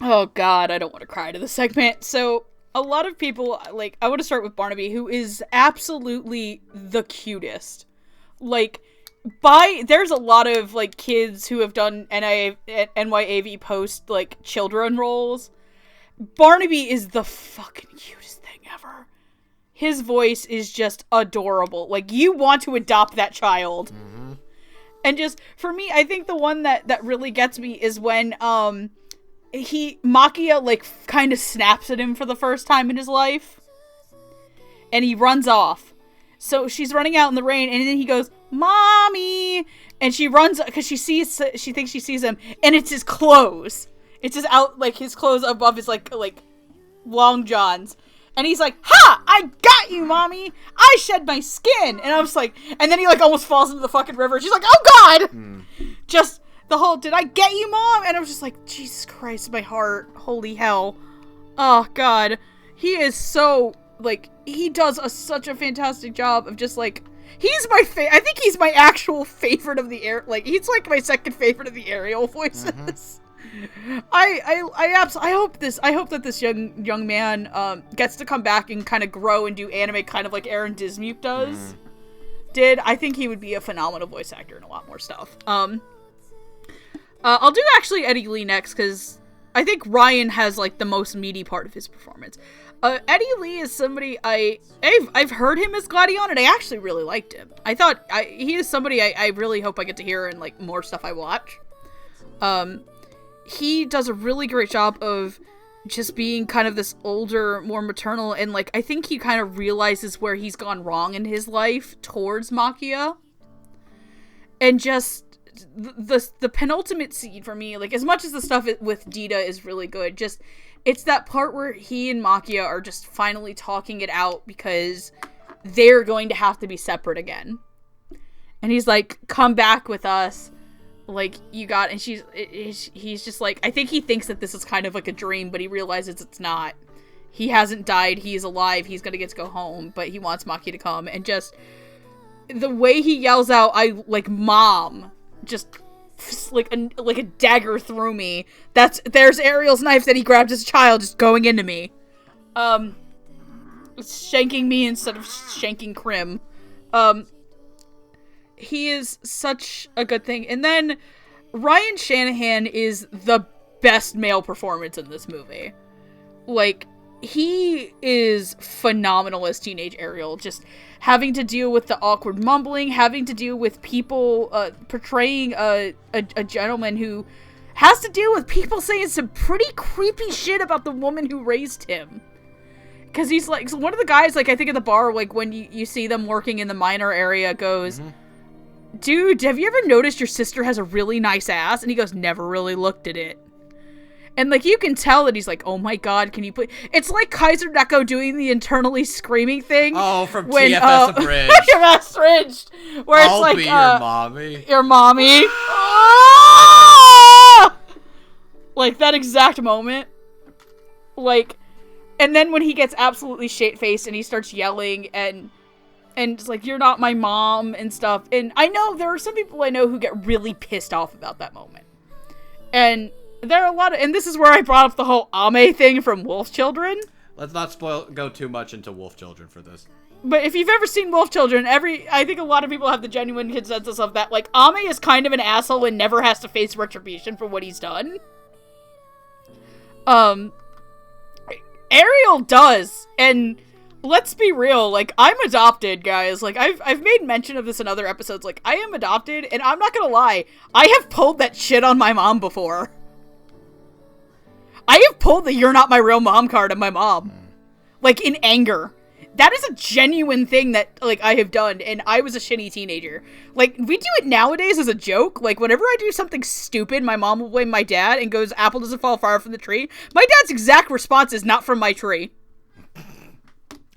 Oh God, I don't want to cry to the segment. So a lot of people, like, I want to start with Barnaby, who is absolutely the cutest. Like, there's a lot of like kids who have done NYAV post like children roles. Barnaby is the fucking cutest thing ever. His voice is just adorable. Like, you want to adopt that child. Mm-hmm. And just, for me, I think the one that really gets me is when, Maquia, like, kind of snaps at him for the first time in his life. And he runs off. So she's running out in the rain, and then he goes, Mommy! And she runs, because she thinks she sees him, and it's his clothes. It's just out, like, his clothes above his, like, long johns. And he's like, ha! I got you, Mommy! I shed my skin! And I was like, and then he like almost falls into the fucking river. She's like, oh God! Just the whole, did I get you, Mom? And I was just like, Jesus Christ, my heart. Holy hell. Oh God. He is so, like, he does such a fantastic job of just like, he's my I think he's my actual favorite of the like, he's like my second favorite of the Ariel voices. Mm-hmm. I hope that this young man gets to come back and kind of grow and do anime kind of like Aaron Dismuke did. I think he would be a phenomenal voice actor in a lot more stuff. I'll do actually Eddie Lee next because I think Ryan has like the most meaty part of his performance. Eddie Lee is somebody I've heard him as Gladion and I actually really liked him. I thought he is somebody I really hope I get to hear in like more stuff I watch. He does a really great job of just being kind of this older, more maternal, and like I think he kind of realizes where he's gone wrong in his life towards Maquia. And just the penultimate scene for me, like as much as the stuff with Dita is really good, just it's that part where he and Maquia are just finally talking it out because they're going to have to be separate again. And he's like, come back with us. Like, you got, and he's just like, I think he thinks that this is kind of like a dream, but he realizes it's not. He hasn't died, he's alive, he's gonna get to go home, but he wants Maquia to come, and just, the way he yells out, Mom, just, like a dagger through me. There's Ariel's knife that he grabbed as a child, just going into me. Shanking me instead of shanking Krim. He is such a good thing. And then Ryan Shanahan is the best male performance in this movie. Like, he is phenomenal as teenage Ariel. Just having to deal with the awkward mumbling, having to deal with people portraying a gentleman who has to deal with people saying some pretty creepy shit about the woman who raised him. Because he's like, so one of the guys, like, I think at the bar, like, when you see them working in the minor area, goes... Mm-hmm. Dude, have you ever noticed your sister has a really nice ass? And he goes, never really looked at it. And, like, you can tell that he's like, oh my God, can you put... It's like Kaiser Neko doing the internally screaming thing. Oh, from TFS Abridged. TFS Abridged. Where it's like, I'll be your mommy. Your mommy. Ah! Like, that exact moment. Like, and then when he gets absolutely shit-faced and he starts yelling and it's like, you're not my mom and stuff. And I know there are some people I know who get really pissed off about that moment. And there are a lot of, and this is where I brought up the whole Ame thing from Wolf Children. Let's not go too much into Wolf Children for this. But if you've ever seen Wolf Children, I think a lot of people have the genuine consensus of that, like, Ame is kind of an asshole and never has to face retribution for what he's done. Ariel does, and let's be real, like, I'm adopted, guys. Like, I've made mention of this in other episodes, like, I am adopted, and I'm not gonna lie, I have pulled that shit on my mom before. I have pulled the "you're not my real mom" card on my mom. Like, in anger. That is a genuine thing that, like, I have done, and I was a shitty teenager. Like, we do it nowadays as a joke. Like, whenever I do something stupid, my mom will blame my dad and goes, "Apple doesn't fall far from the tree." My dad's exact response is, "Not from my tree."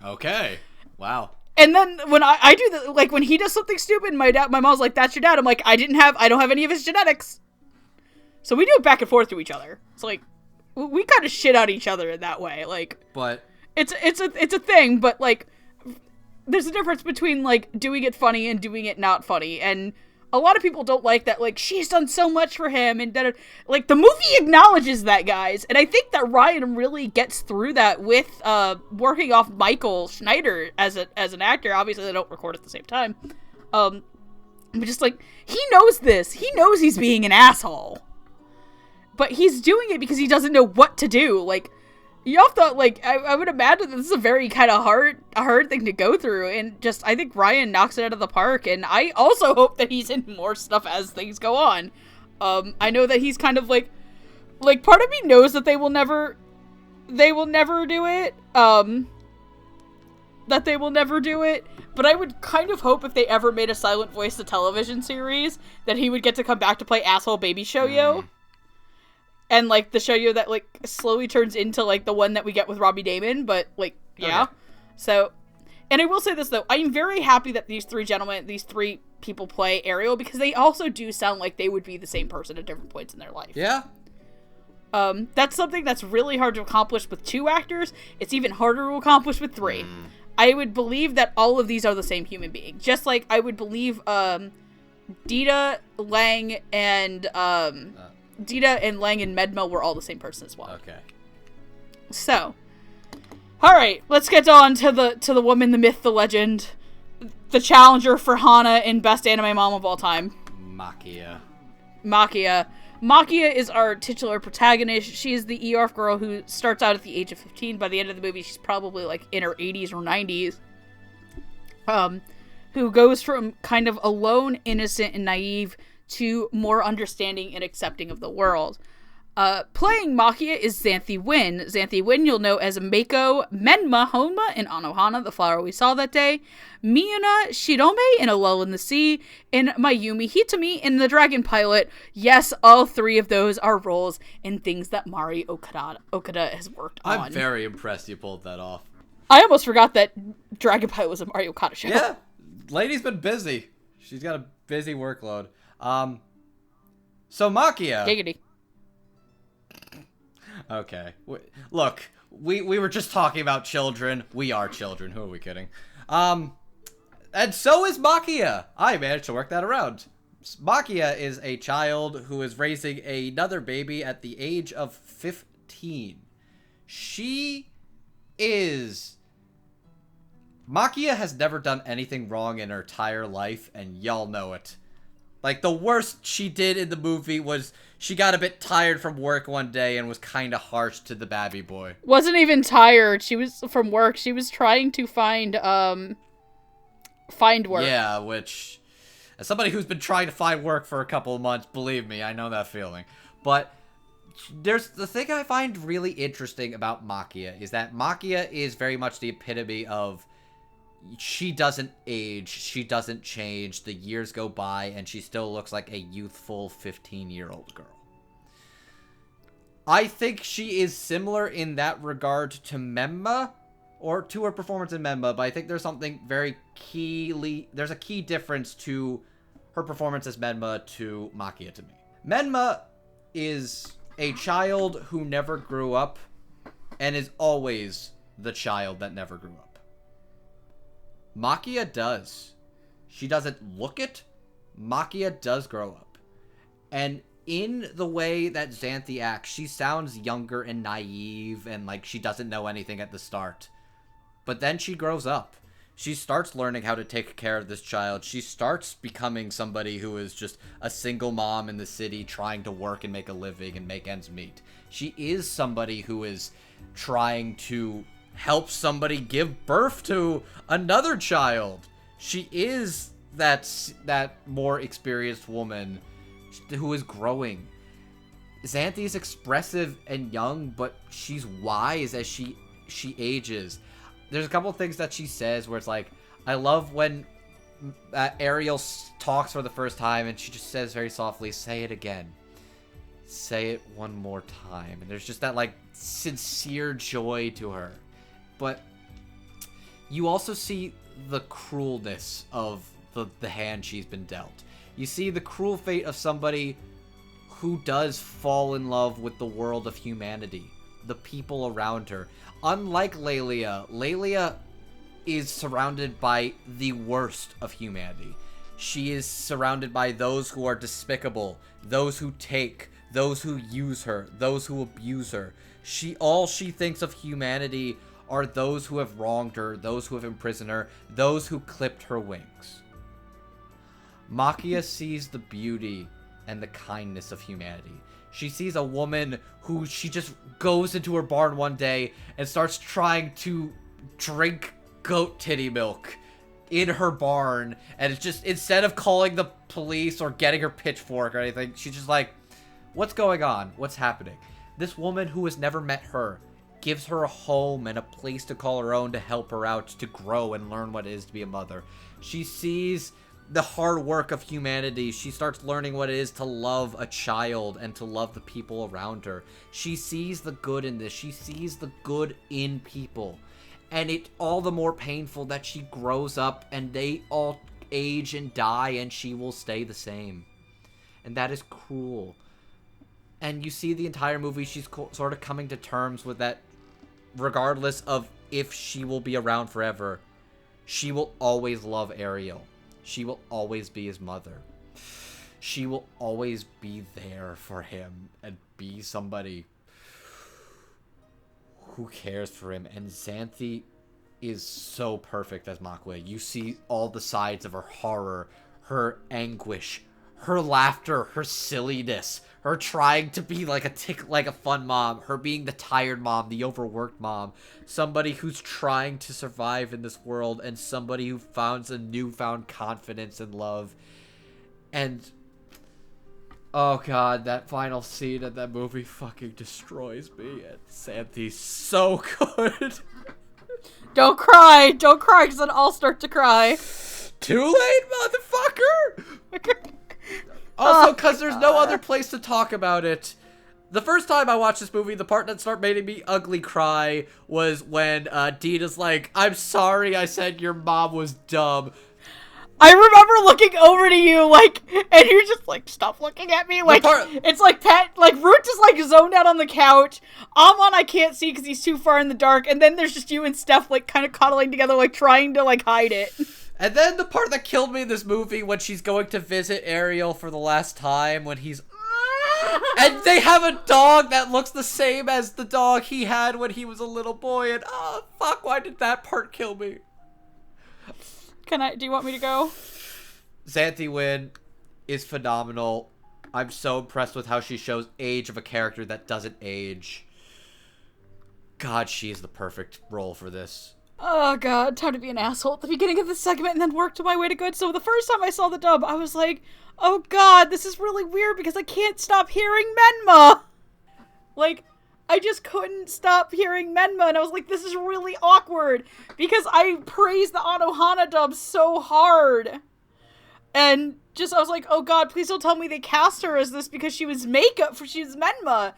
Okay. Wow. And then when I do the, like, when he does something stupid, my mom's like, "That's your dad." I'm like, I don't have any of his genetics. So we do it back and forth to each other. It's like, we kind of shit on each other in that way. Like, but it's a thing, but, like, there's a difference between, like, doing it funny and doing it not funny, and a lot of people don't like that, like, she's done so much for him, and that, like, the movie acknowledges that, guys, and I think that Ryan really gets through that with, working off Michael Schneider as an actor. Obviously, they don't record at the same time, but just, like, he knows this. He knows he's being an asshole, but he's doing it because he doesn't know what to do. Like, you have to, like, I would imagine that this is a very kind of hard thing to go through, and just, I think Ryan knocks it out of the park, and I also hope that he's in more stuff as things go on. I know that he's kind of, like, part of me knows that they will never do it, but I would kind of hope if they ever made a Silent Voice the television series, that he would get to come back to play asshole baby Shoyo. And, like, the Shoyo that, like, slowly turns into, like, the one that we get with Robbie Damon, but, like, yeah. Okay. So, and I will say this, though, I'm very happy that these three people play Ariel, because they also do sound like they would be the same person at different points in their life. Yeah. That's something that's really hard to accomplish with 2 actors. It's even harder to accomplish with 3. I would believe that all of these are the same human being. Just like I would believe, Dita, Lang, and Medma were all the same person as well. Okay. So, all right, let's get on to the woman, the myth, the legend, the challenger for Hana in best anime mom of all time. Maquia. Maquia is our titular protagonist. She is the ERF girl who starts out at the age of 15. By the end of the movie, she's probably, like, in her 80s or 90s. Who goes from kind of alone, innocent, and naive to more understanding and accepting of the world. Playing Maquia is Xanthi Win. Xanthi Win you'll know as Mako Menma Honma in Anohana, the flower we saw that day, Miyuna Shirome in A Lull in the Sea, and Mayumi Hitami in The Dragon Pilot. Yes, all 3 of those are roles and things that Mari Okada has worked on. I'm very impressed you pulled that off. I almost forgot that Dragon Pilot was a Mari Okada show. Yeah, lady's been busy. She's got a busy workload. So Maquia. Giggity. Okay. Look, we were just talking about children. We are children. Who are we kidding? And so is Maquia. I managed to work that around. Maquia is a child who is raising another baby at the age of 15. Maquia has never done anything wrong in her entire life, and y'all know it. Like, the worst she did in the movie was she got a bit tired from work one day and was kind of harsh to the babby boy. Wasn't even tired. She was from work. She was trying to find work. Yeah, which, as somebody who's been trying to find work for a couple of months, believe me, I know that feeling. But there's the thing I find really interesting about Maquia is that Maquia is very much the epitome of she doesn't age, she doesn't change, the years go by, and she still looks like a youthful 15-year-old girl. I think she is similar in that regard to Memma, or to her performance in Memma, but I think there's something very there's a key difference to her performance as Memma to Maquia to me. Memma is a child who never grew up, and is always the child that never grew up. Maquia does. She doesn't look it. Maquia does grow up. And in the way that Xanthi acts, she sounds younger and naive and like she doesn't know anything at the start. But then she grows up. She starts learning how to take care of this child. She starts becoming somebody who is just a single mom in the city trying to work and make a living and make ends meet. She is somebody who is trying to help somebody give birth to another child. She is that more experienced woman who is growing. Xanthi is expressive and young, but she's wise as she ages. There's a couple things that she says where it's like, I love when Ariel talks for the first time and she just says very softly, say it again. Say it one more time. And there's just that like sincere joy to her. But you also see the cruelness of the hand she's been dealt. You see the cruel fate of somebody who does fall in love with the world of humanity, the people around her. Unlike Lelia is surrounded by the worst of humanity. She is surrounded by those who are despicable, those who take, those who use her, those who abuse her. All she thinks of humanity are those who have wronged her, those who have imprisoned her, those who clipped her wings. Maquia sees the beauty and the kindness of humanity. She sees a woman who she just goes into her barn one day and starts trying to drink goat titty milk in her barn. And it's just, instead of calling the police or getting her pitchfork or anything, she's just like, what's going on? What's happening? This woman who has never met her gives her a home and a place to call her own to help her out, to grow and learn what it is to be a mother. She sees the hard work of humanity. She starts learning what it is to love a child and to love the people around her. She sees the good in this. She sees the good in people. And it's all the more painful that she grows up and they all age and die and she will stay the same. And that is cruel. And you see the entire movie, she's sort of coming to terms with that, regardless of if she will be around forever. She will always love Ariel. She will always be his mother. She will always be there for him and be somebody who cares for him. And Xanthi is so perfect as Maquia. You see all the sides of her horror, her anguish, her laughter, her silliness, her trying to be like a fun mom, her being the tired mom, the overworked mom, somebody who's trying to survive in this world, and somebody who finds a newfound confidence and love. And oh god, that final scene of that movie fucking destroys me. And Xanthi's so good. Don't cry, because then I'll start to cry. Too late, motherfucker. Also, because there's no other place to talk about it. The first time I watched this movie, the part that started making me ugly cry was when Dina's like, I'm sorry I said your mom was dumb. I remember looking over to you, like, and you're just like, stop looking at me. Like, it's like Root is like zoned out on the couch. Amon I can't see because he's too far in the dark. And then there's just you and Steph, like, kind of cuddling together, like, trying to, like, hide it. And then the part that killed me in this movie, when she's going to visit Ariel for the last time, when he's... and they have a dog that looks the same as the dog he had when he was a little boy, and oh, fuck, why did that part kill me? Do you want me to go? Xanthi Wynn is phenomenal. I'm so impressed with how she shows age of a character that doesn't age. God, she is the perfect role for this. Oh god, time to be an asshole at the beginning of this segment and then work to my way to good. So the first time I saw the dub, I was like, oh god, this is really weird because I can't stop hearing Menma. Like, I just couldn't stop hearing Menma, and I was like, this is really awkward because I praised the Anohana dub so hard. And just, I was like, oh god, please don't tell me they cast her as this because she was Menma.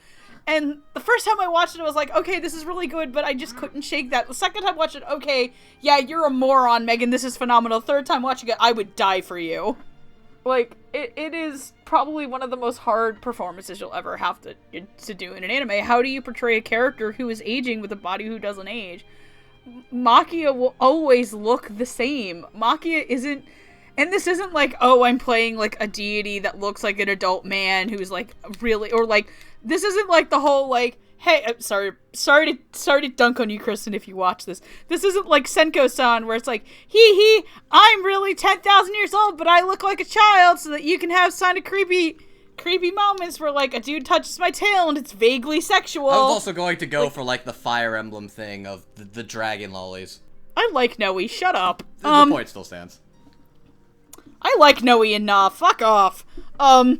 And the first time I watched it, I was like, okay, this is really good, but I just couldn't shake that. The second time I watched it, okay, yeah, you're a moron, Megan, this is phenomenal. Third time watching it, I would die for you. Like, it is probably one of the most hard performances you'll ever have to do in an anime. How do you portray a character who is aging with a body who doesn't age? Maquia will always look the same. Maquia isn't... And this isn't like, oh, I'm playing, like, a deity that looks like an adult man who's, like, really, or, like, this isn't, like, the whole, like, hey, I'm sorry to dunk on you, Kristen, if you watch this. This isn't, like, Senko-san, where it's like, I'm really 10,000 years old, but I look like a child, so that you can have kind of creepy moments where, like, a dude touches my tail and it's vaguely sexual. I was also going to go for, like, the Fire Emblem thing of the dragon lollies. I like Noe, shut up. The point still stands. I like Noe enough. Fuck off. But,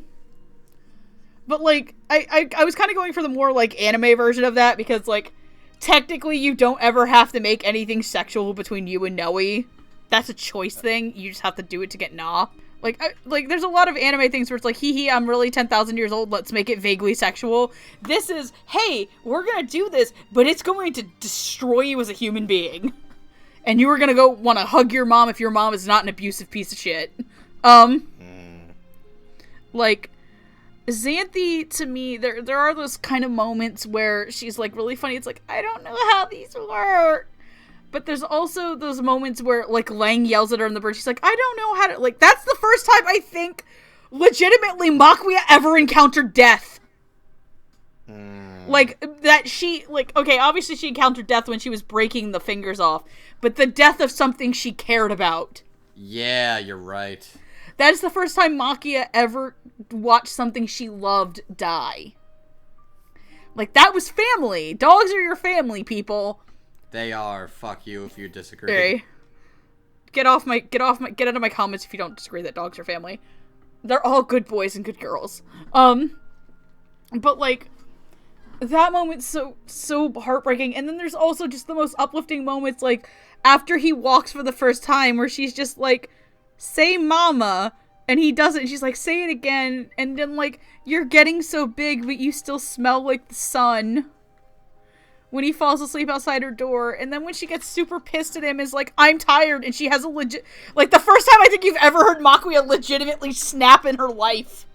like, I was kind of going for the more, like, anime version of that, because, like, technically you don't ever have to make anything sexual between you and Noe. That's a choice thing. You just have to do it to get nah. Like, there's a lot of anime things where it's like, I'm really 10,000 years old, let's make it vaguely sexual. This is, hey, we're gonna do this, but it's going to destroy you as a human being. And you are gonna go want to hug your mom if your mom is not an abusive piece of shit. Like, Xanthi, to me, there are those kind of moments where she's, like, really funny. It's like, I don't know how these work. But there's also those moments where, like, Lang yells at her on the bridge. She's like, I don't know how to, like, that's the first time I think legitimately Maquia ever encountered death. Like, that she, like, okay, obviously she encountered death when she was breaking the fingers off, but the death of something she cared about. Yeah, you're right. That is the first time Maquia ever watched something she loved die. Like, that was family. Dogs are your family, people. They are. Fuck you if you disagree. Okay. Get out of my comments if you don't disagree that dogs are family. They're all good boys and good girls. But, like, that moment's so heartbreaking. And then there's also just the most uplifting moments, like, after he walks for the first time, where she's just like, say mama, and he does it, and she's like, say it again, and then, like, you're getting so big, but you still smell like the sun. When he falls asleep outside her door, and then when she gets super pissed at him, is like, I'm tired, and she has a legit, like, the first time I think you've ever heard Maquia legitimately snap in her life.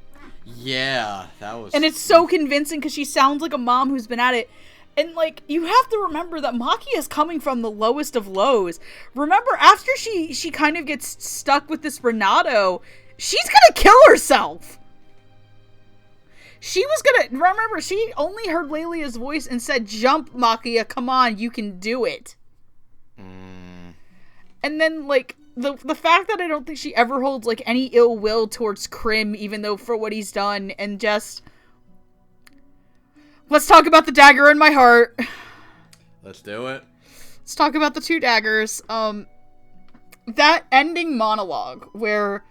Yeah, that was... And it's so convincing, because she sounds like a mom who's been at it. And, like, you have to remember that Maquia is coming from the lowest of lows. Remember, after she kind of gets stuck with this Renato, she's gonna kill herself! She was gonna... Remember, she only heard Lelia's voice and said, jump, Maquia, come on, you can do it. And then, like, the fact that I don't think she ever holds, like, any ill will towards Krim, even though for what he's done, and just... Let's talk about the dagger in my heart. Let's do it. Let's talk about the two daggers. That ending monologue where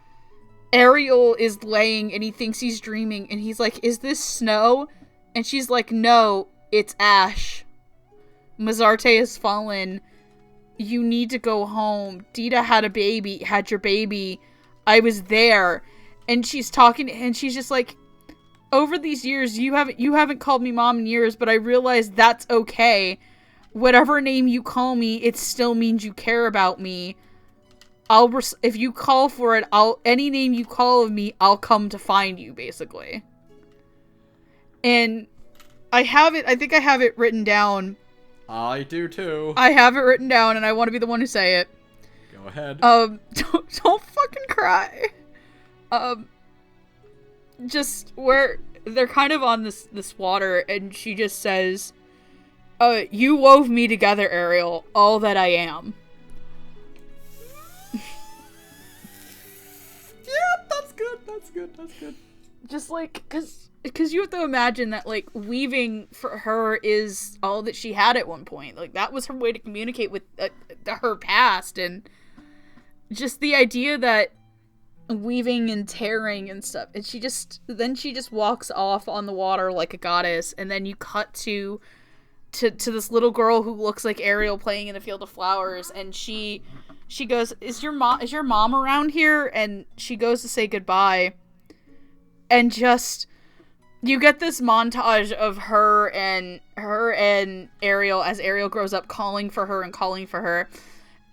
Ariel is laying and he thinks he's dreaming and he's like, is this snow? And she's like, no, it's ash. Mazarte has fallen. You need to go home. Dita had your baby. I was there. And she's talking and she's just like, over these years, you haven't called me mom in years, but I realize that's okay. Whatever name you call me, it still means you care about me. If you call for it, any name you call of me, I'll come to find you, basically. And I think I have it written down. I do too. I have it written down, and I want to be the one to say it. Go ahead. Don't fucking cry. Just where they're kind of on this water, and she just says, you wove me together, Ariel, all that I am. Yeah, that's good. Just, like, because you have to imagine that, like, weaving for her is all that she had at one point. Like, that was her way to communicate with her past, and just the idea that weaving and tearing and stuff, and she just walks off on the water like a goddess, and then you cut to this little girl who looks like Ariel playing in a field of flowers, and she goes, is your mom around here? And she goes to say goodbye, and just you get this montage of her and Ariel as Ariel grows up, calling for her.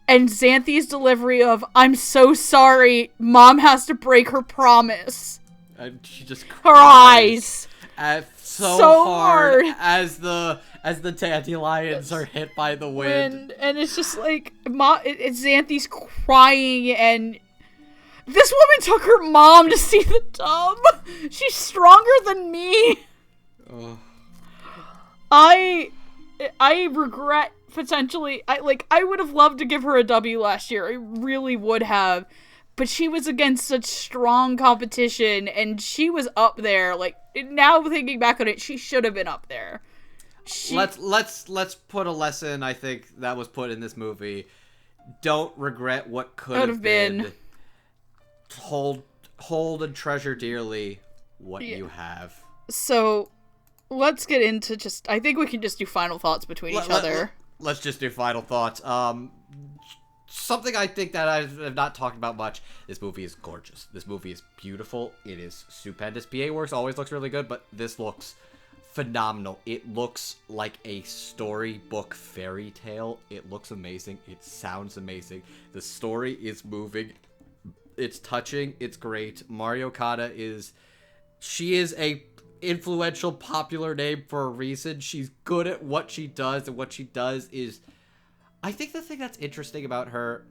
And Xanthi's delivery of, I'm so sorry, Mom has to break her promise. And she just cries. Her eyes. So hard as the dandelions are hit by the wind. And it's just like, it's Xanthi's crying, and This woman took her mom to see the dub. She's stronger than me. Oh. I regret potentially. I would have loved to give her a W last year. I really would have. But she was against such strong competition, and she was up there. Like, now thinking back on it, she should have been up there. Let's put a lesson, I think, that was put in this movie. Don't regret what could have been. Hold and treasure dearly what you have. So, let's get into I think we can just do final thoughts between each other. Let's just do final thoughts. Something I think that I have not talked about much. This movie is gorgeous. This movie is beautiful. It is stupendous. BA Works always looks really good, but this looks phenomenal. It looks like a storybook fairy tale. It looks amazing. It sounds amazing. The story is moving. It's touching. It's great. Mari Okada she is a influential, popular name for a reason. She's good at what she does, and what she does is, I think the thing that's interesting about her,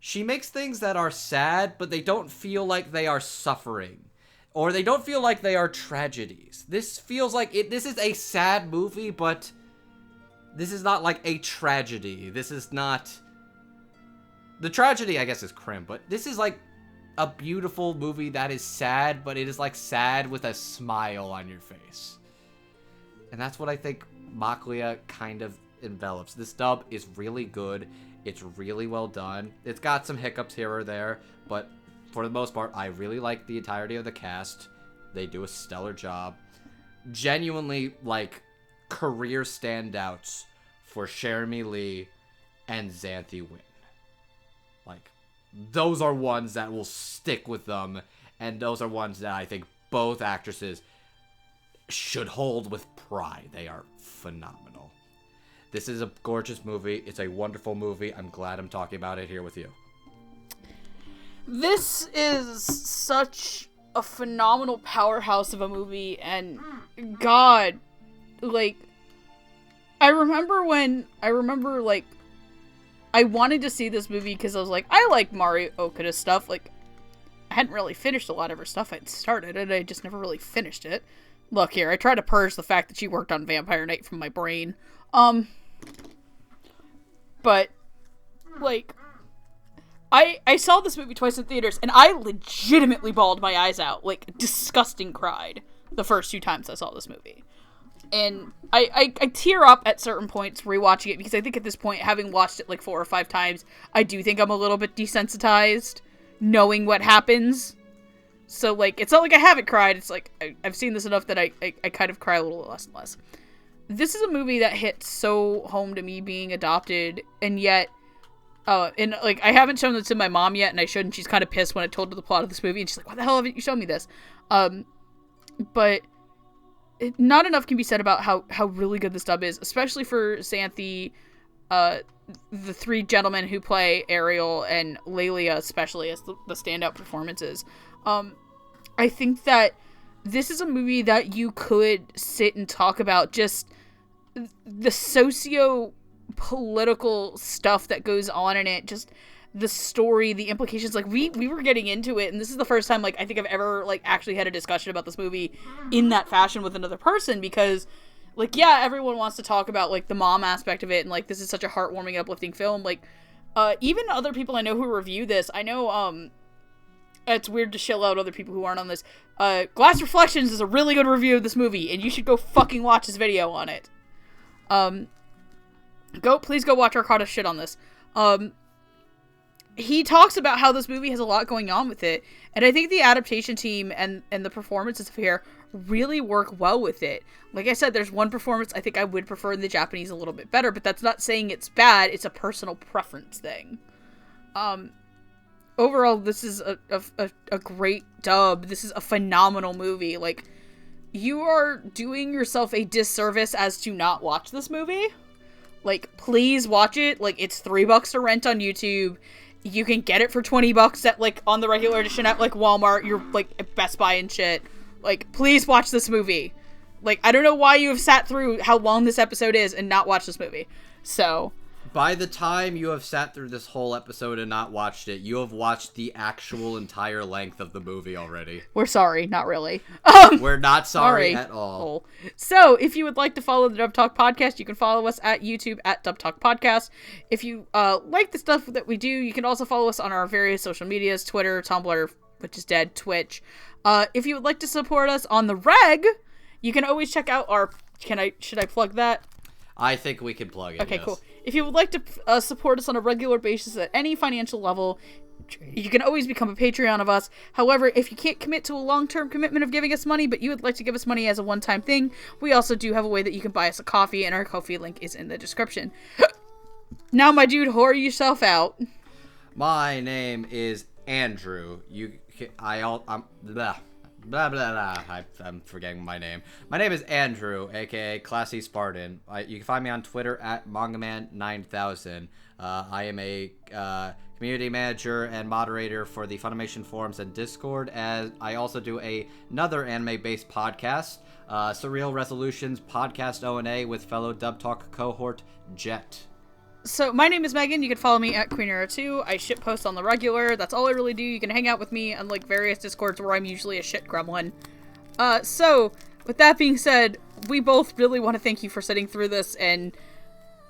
she makes things that are sad, but they don't feel like they are suffering, or they don't feel like they are tragedies. This feels like this is a sad movie, but this is not like a tragedy. This is not... The tragedy, I guess, is Crim, but this is like a beautiful movie that is sad, but it is like sad with a smile on your face. And that's what I think Maquia kind of envelops. This dub is really good. It's really well done. It's got some hiccups here or there, but for the most part, I really like the entirety of the cast. They do a stellar job. Genuinely, like, career standouts for Jeremy Lee and Xanthi Wynn. Like, those are ones that will stick with them, and those are ones that I think both actresses should hold with pride. They are phenomenal. This is a gorgeous movie. It's a wonderful movie. I'm glad I'm talking about it here with you. This is such a phenomenal powerhouse of a movie, and God, like, I remember, I wanted to see this movie because I was like, I like Mari Okada's stuff. Like, I hadn't really finished a lot of her stuff. I'd started it, I just never really finished it. Look here, I tried to purge the fact that she worked on Vampire Knight from my brain. But, like, I saw this movie twice in theaters, and I legitimately bawled my eyes out. Like, disgusting cried the first 2 times I saw this movie. And I tear up at certain points rewatching it, because I think at this point, having watched it like 4 or 5 times, I do think I'm a little bit desensitized, knowing what happens. So, like, it's not like I haven't cried. It's like, I've seen this enough that I kind of cry a little less and less. This is a movie that hits so home to me being adopted, and yet, and, like, I haven't shown this to my mom yet, and I should, and she's kind of pissed when I told her the plot of this movie, and she's like, why the hell haven't you shown me this? But not enough can be said about how really good this dub is, especially for Xanthi, the 3 gentlemen who play Ariel, and Lelia especially as the standout performances. I think that this is a movie that you could sit and talk about just the socio-political stuff that goes on in it, just the story, the implications. Like, we were getting into it, and this is the first time, like, I think I've ever, like, actually had a discussion about this movie in that fashion with another person, because, like, yeah, everyone wants to talk about, like, the mom aspect of it, and, like, this is such a heartwarming, uplifting film. Like, even other people I know who review this, I know, it's weird to shill out other people who aren't on this. Glass Reflections is a really good review of this movie, and you should go fucking watch his video on it. Please go watch Okada shit on this. He talks about how this movie has a lot going on with it, and I think the adaptation team and the performances here really work well with it. Like I said, there's one performance I think I would prefer in the Japanese a little bit better, but that's not saying it's bad, it's a personal preference thing. Overall, this is a great dub. This is a phenomenal movie. Like, you are doing yourself a disservice as to not watch this movie. Like, please watch it. Like, it's $3 to rent on YouTube. You can get it for $20 at, like, on the regular edition at, like, Walmart. You're, like, at Best Buy and shit. Like, please watch this movie. Like, I don't know why you have sat through how long this episode is and not watched this movie. So, By the time you have sat through this whole episode and not watched it, you have watched the actual entire length of the movie already. We're sorry, not really. We're not sorry at all. So, if you would like to follow the Dub Talk Podcast, you can follow us at YouTube at Dub Talk Podcast. If you like the stuff that we do, you can also follow us on our various social medias, Twitter, Tumblr, which is dead, Twitch. If you would like to support us on the reg, you can always check out our... Should I plug that? I think we can plug it, Okay, yes. cool. If you would like to support us on a regular basis at any financial level, you can always become a Patreon of us. However, if you can't commit to a long-term commitment of giving us money, but you would like to give us money as a one-time thing, we also do have a way that you can buy us a coffee, and our Ko-fi link is in the description. Now, my dude, whore yourself out. My name is Andrew. I'm forgetting my name. My name is Andrew, aka Classy Spartan. You can find me on Twitter at Mangaman9000. I am a community manager and moderator for the Funimation forums and Discord, as I also do another anime-based podcast, Surreal Resolutions Podcast O&A, with fellow Dub Talk cohort Jet. So, my name is Megan. You can follow me at QueenEra2. I shitpost on the regular. That's all I really do. You can hang out with me on, various Discords where I'm usually a shit gremlin. So, with that being said, we both really want to thank you for sitting through this, and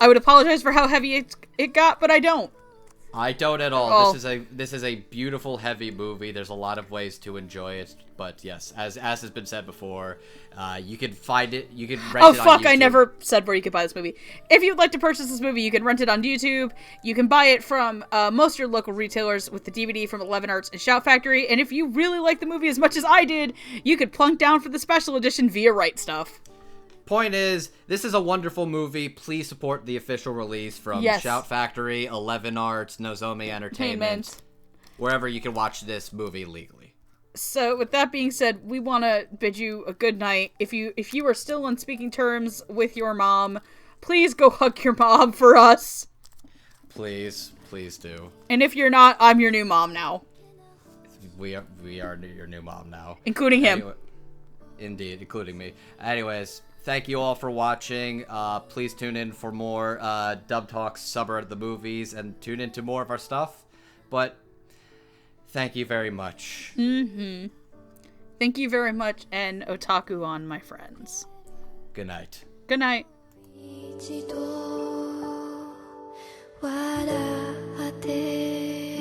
I would apologize for how heavy it got, but I don't. I don't at all. This is a beautiful, heavy movie. There's a lot of ways to enjoy it, but yes, as has been said before, you can find it. You can rent it on YouTube. Oh fuck! I never said where you could buy this movie. If you'd like to purchase this movie, you can rent it on YouTube. You can buy it from most of your local retailers with the DVD from 11 Arts and Shout Factory. And if you really like the movie as much as I did, you could plunk down for the special edition via Right Stuff. Point is, this is a wonderful movie. Please support the official release from Shout Factory, 11 Arts, Nozomi Entertainment, wherever you can watch this movie legally. So, with that being said, we want to bid you a good night. If you are still on speaking terms with your mom, please go hug your mom for us. Please do. And if you're not, I'm your new mom now. We are your new mom now. Including him. Anyway, indeed, including me. Anyways, thank you all for watching. Please tune in for more Dub Talks, Summer of the Movies, and tune into more of our stuff. But thank you very much. Mm-hmm. Thank you very much, and otaku on, my friends. Good night. Good night. 一度笑って